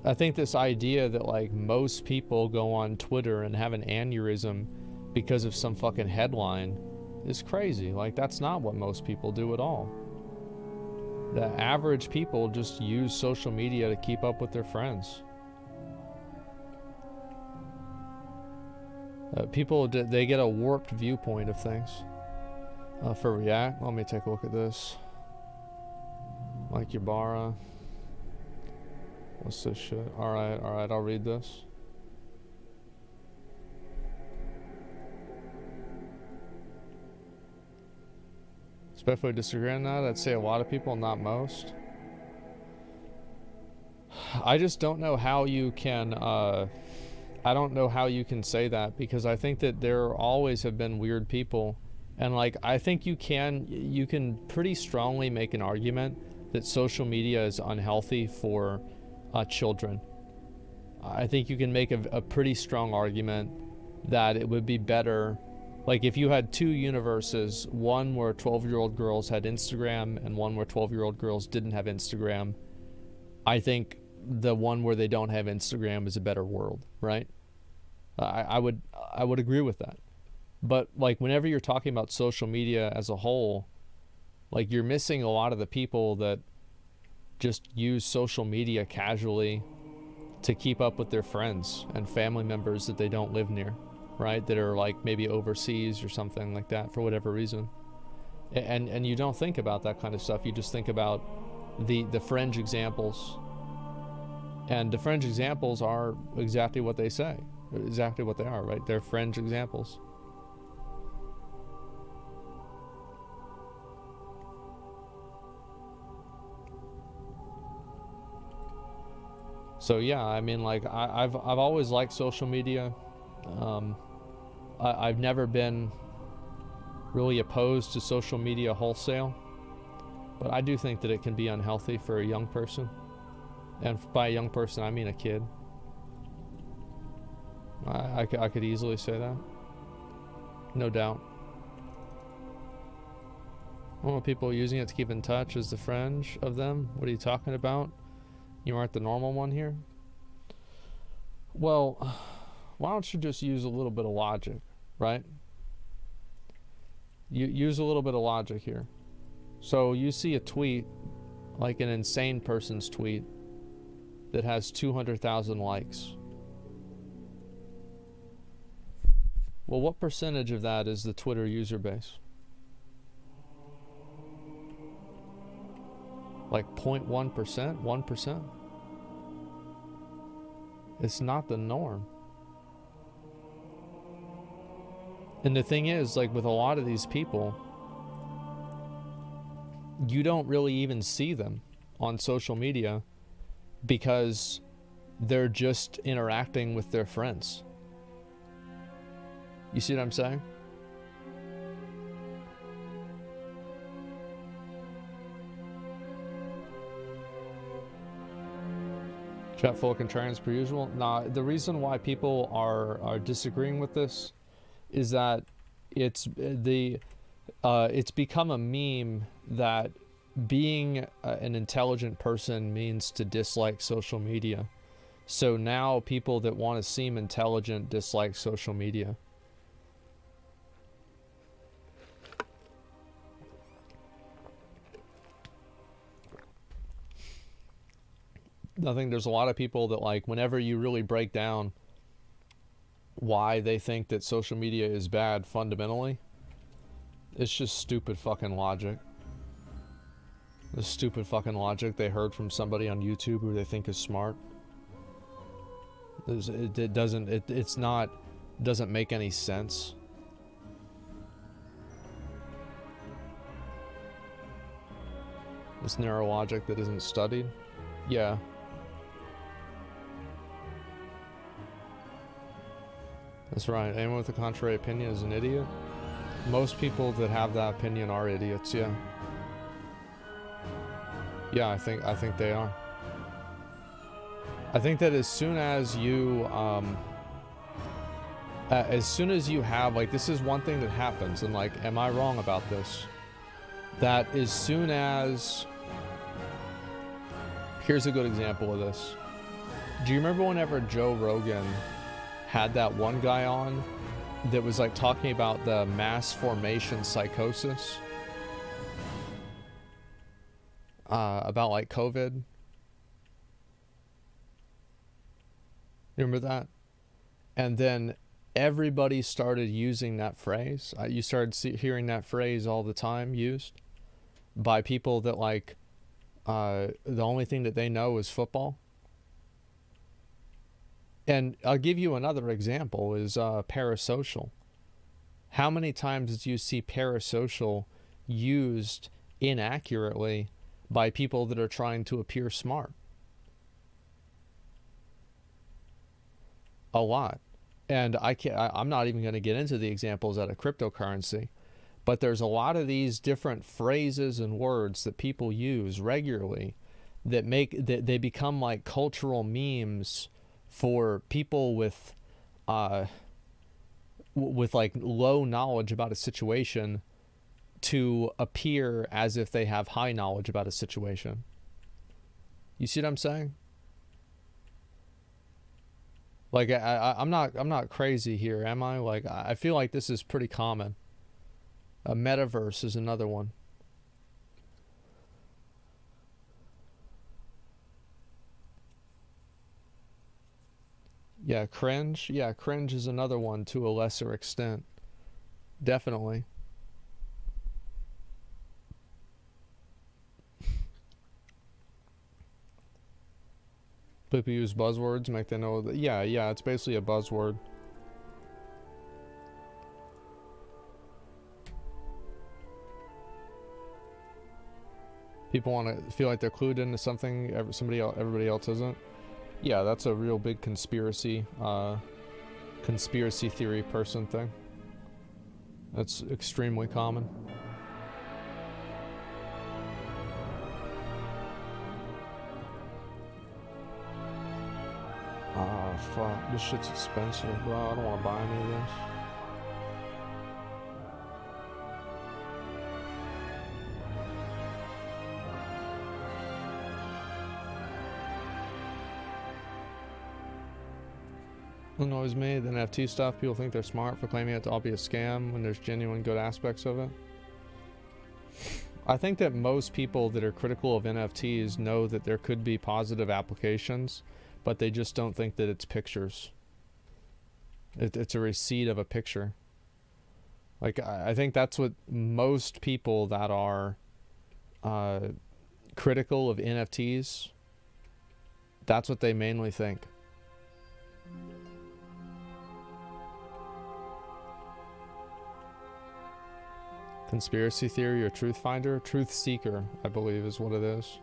I think this idea that like most people go on Twitter and have an aneurysm because of some fucking headline is crazy. Like, that's not what most people do at all. The average people just use social media to keep up with their friends. People, they get a warped viewpoint of things. For React, let me take a look at this. Mike Ybarra. What's this shit? Alright, I'll read this. Respectfully disagree on that. I'd say a lot of people, not most. I just don't know how you can, I don't know how you can say that, because I think that there always have been weird people. And like, I think you can pretty strongly make an argument that social media is unhealthy for children. I think you can make a pretty strong argument that it would be better, like if you had two universes, one where 12-year-old girls had Instagram and one where 12-year-old girls didn't have Instagram. I think the one where they don't have Instagram is a better world, right? I would agree with that. But like, whenever you're talking about social media as a whole, like, you're missing a lot of the people that just use social media casually to keep up with their friends and family members that they don't live near, right? That are like maybe overseas or something like that for whatever reason. And you don't think about that kind of stuff. You just think about the fringe examples. And the fringe examples are exactly what they say. Exactly what they are, right? They're fringe examples. So yeah, I mean, like I've always liked social media. I've never been really opposed to social media wholesale, but I do think that it can be unhealthy for a young person, and by a young person I mean a kid. I could easily say that, no doubt. Well, people using it to keep in touch is the fringe of them. What are you talking about? You aren't the normal one here? Well, why don't you just use a little bit of logic, right? You use a little bit of logic here. So you see a tweet, like an insane person's tweet, that has 200,000 likes. Well, what percentage of that is the Twitter user base? Like 0.1%? 1%? It's not the norm. And the thing is, like with a lot of these people, you don't really even see them on social media because they're just interacting with their friends. You see what I'm saying? Chat full of contrarians per usual. Nah, the reason why people are disagreeing with this is that it's become a meme that being an intelligent person means to dislike social media. So now people that want to seem intelligent dislike social media. I think there's a lot of people that, like, whenever you really break down why they think that social media is bad fundamentally, it's just stupid fucking logic. The stupid fucking logic they heard from somebody on YouTube who they think is smart. It doesn't make any sense. It's neurologic that isn't studied. Yeah. That's right. Anyone with a contrary opinion is an idiot. Most people that have that opinion are idiots, yeah. Yeah, I think they are. I think that as soon as you have, like, this is one thing that happens, and, like, am I wrong about this? That as soon as, here's a good example of this. Do you remember whenever Joe Rogan had that one guy on that was, like, talking about the mass formation psychosis? About, like, COVID? You remember that? And then everybody started using that phrase. You started hearing that phrase all the time used by people that, like, the only thing that they know is football. And I'll give you another example is parasocial. How many times did you see parasocial used inaccurately by people that are trying to appear smart? A lot. And I'm not even going to get into the examples out of cryptocurrency, but there's a lot of these different phrases and words that people use regularly that they become like cultural memes for people with like low knowledge about a situation to appear as if they have high knowledge about a situation. You see what I'm saying? Like, I'm not crazy here, am I? Like, I feel like this is pretty common. A metaverse is another one. Yeah, cringe. Yeah, cringe is another one to a lesser extent. Definitely. People use buzzwords, make them know that. Yeah, it's basically a buzzword. People want to feel like they're clued into something everybody else isn't. Yeah, that's a real big conspiracy theory person thing. That's extremely common. Ah, fuck. This shit's expensive, bro. I don't want to buy any of this. Annoys me, the NFT stuff, people think they're smart for claiming it to all be a scam when there's genuine good aspects of it. I think that most people that are critical of NFTs know that there could be positive applications, but they just don't think that it's pictures. It's a receipt of a picture. Like, I think that's what most people that are critical of NFTs, that's what they mainly think. Conspiracy theory or truth finder? Truth seeker, I believe, is what it is.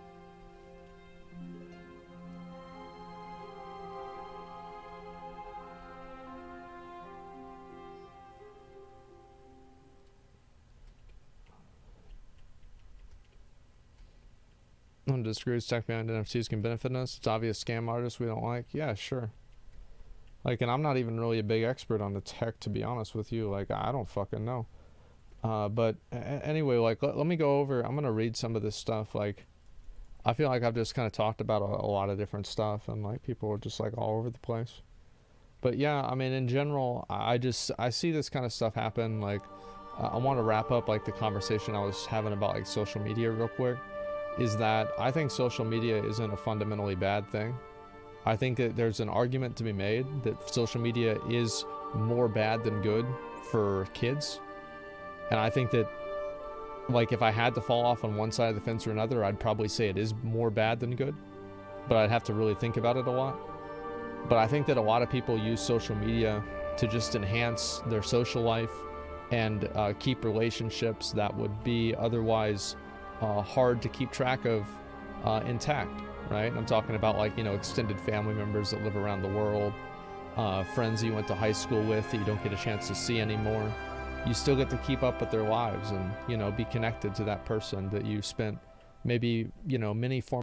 Disagrees tech behind NFTs can benefit us. It's obvious scam artists we don't like. Yeah, sure. Like, and I'm not even really a big expert on the tech, to be honest with you. Like, I don't fucking know. But anyway, like, let me go over, I'm going to read some of this stuff. Like, I feel like I've just kind of talked about a lot of different stuff, and like people are just like all over the place. But yeah, I mean, in general, I see this kind of stuff happen. Like, I want to wrap up like the conversation I was having about like social media real quick, is that I think social media isn't a fundamentally bad thing. I think that there's an argument to be made that social media is more bad than good for kids. And I think that, like, if I had to fall off on one side of the fence or another, I'd probably say it is more bad than good. But I'd have to really think about it a lot. But I think that a lot of people use social media to just enhance their social life and keep relationships that would be otherwise hard to keep track of intact, right? I'm talking about, like, you know, extended family members that live around the world, friends you went to high school with that you don't get a chance to see anymore. You still get to keep up with their lives and, you know, be connected to that person that you spent maybe, you know, many forms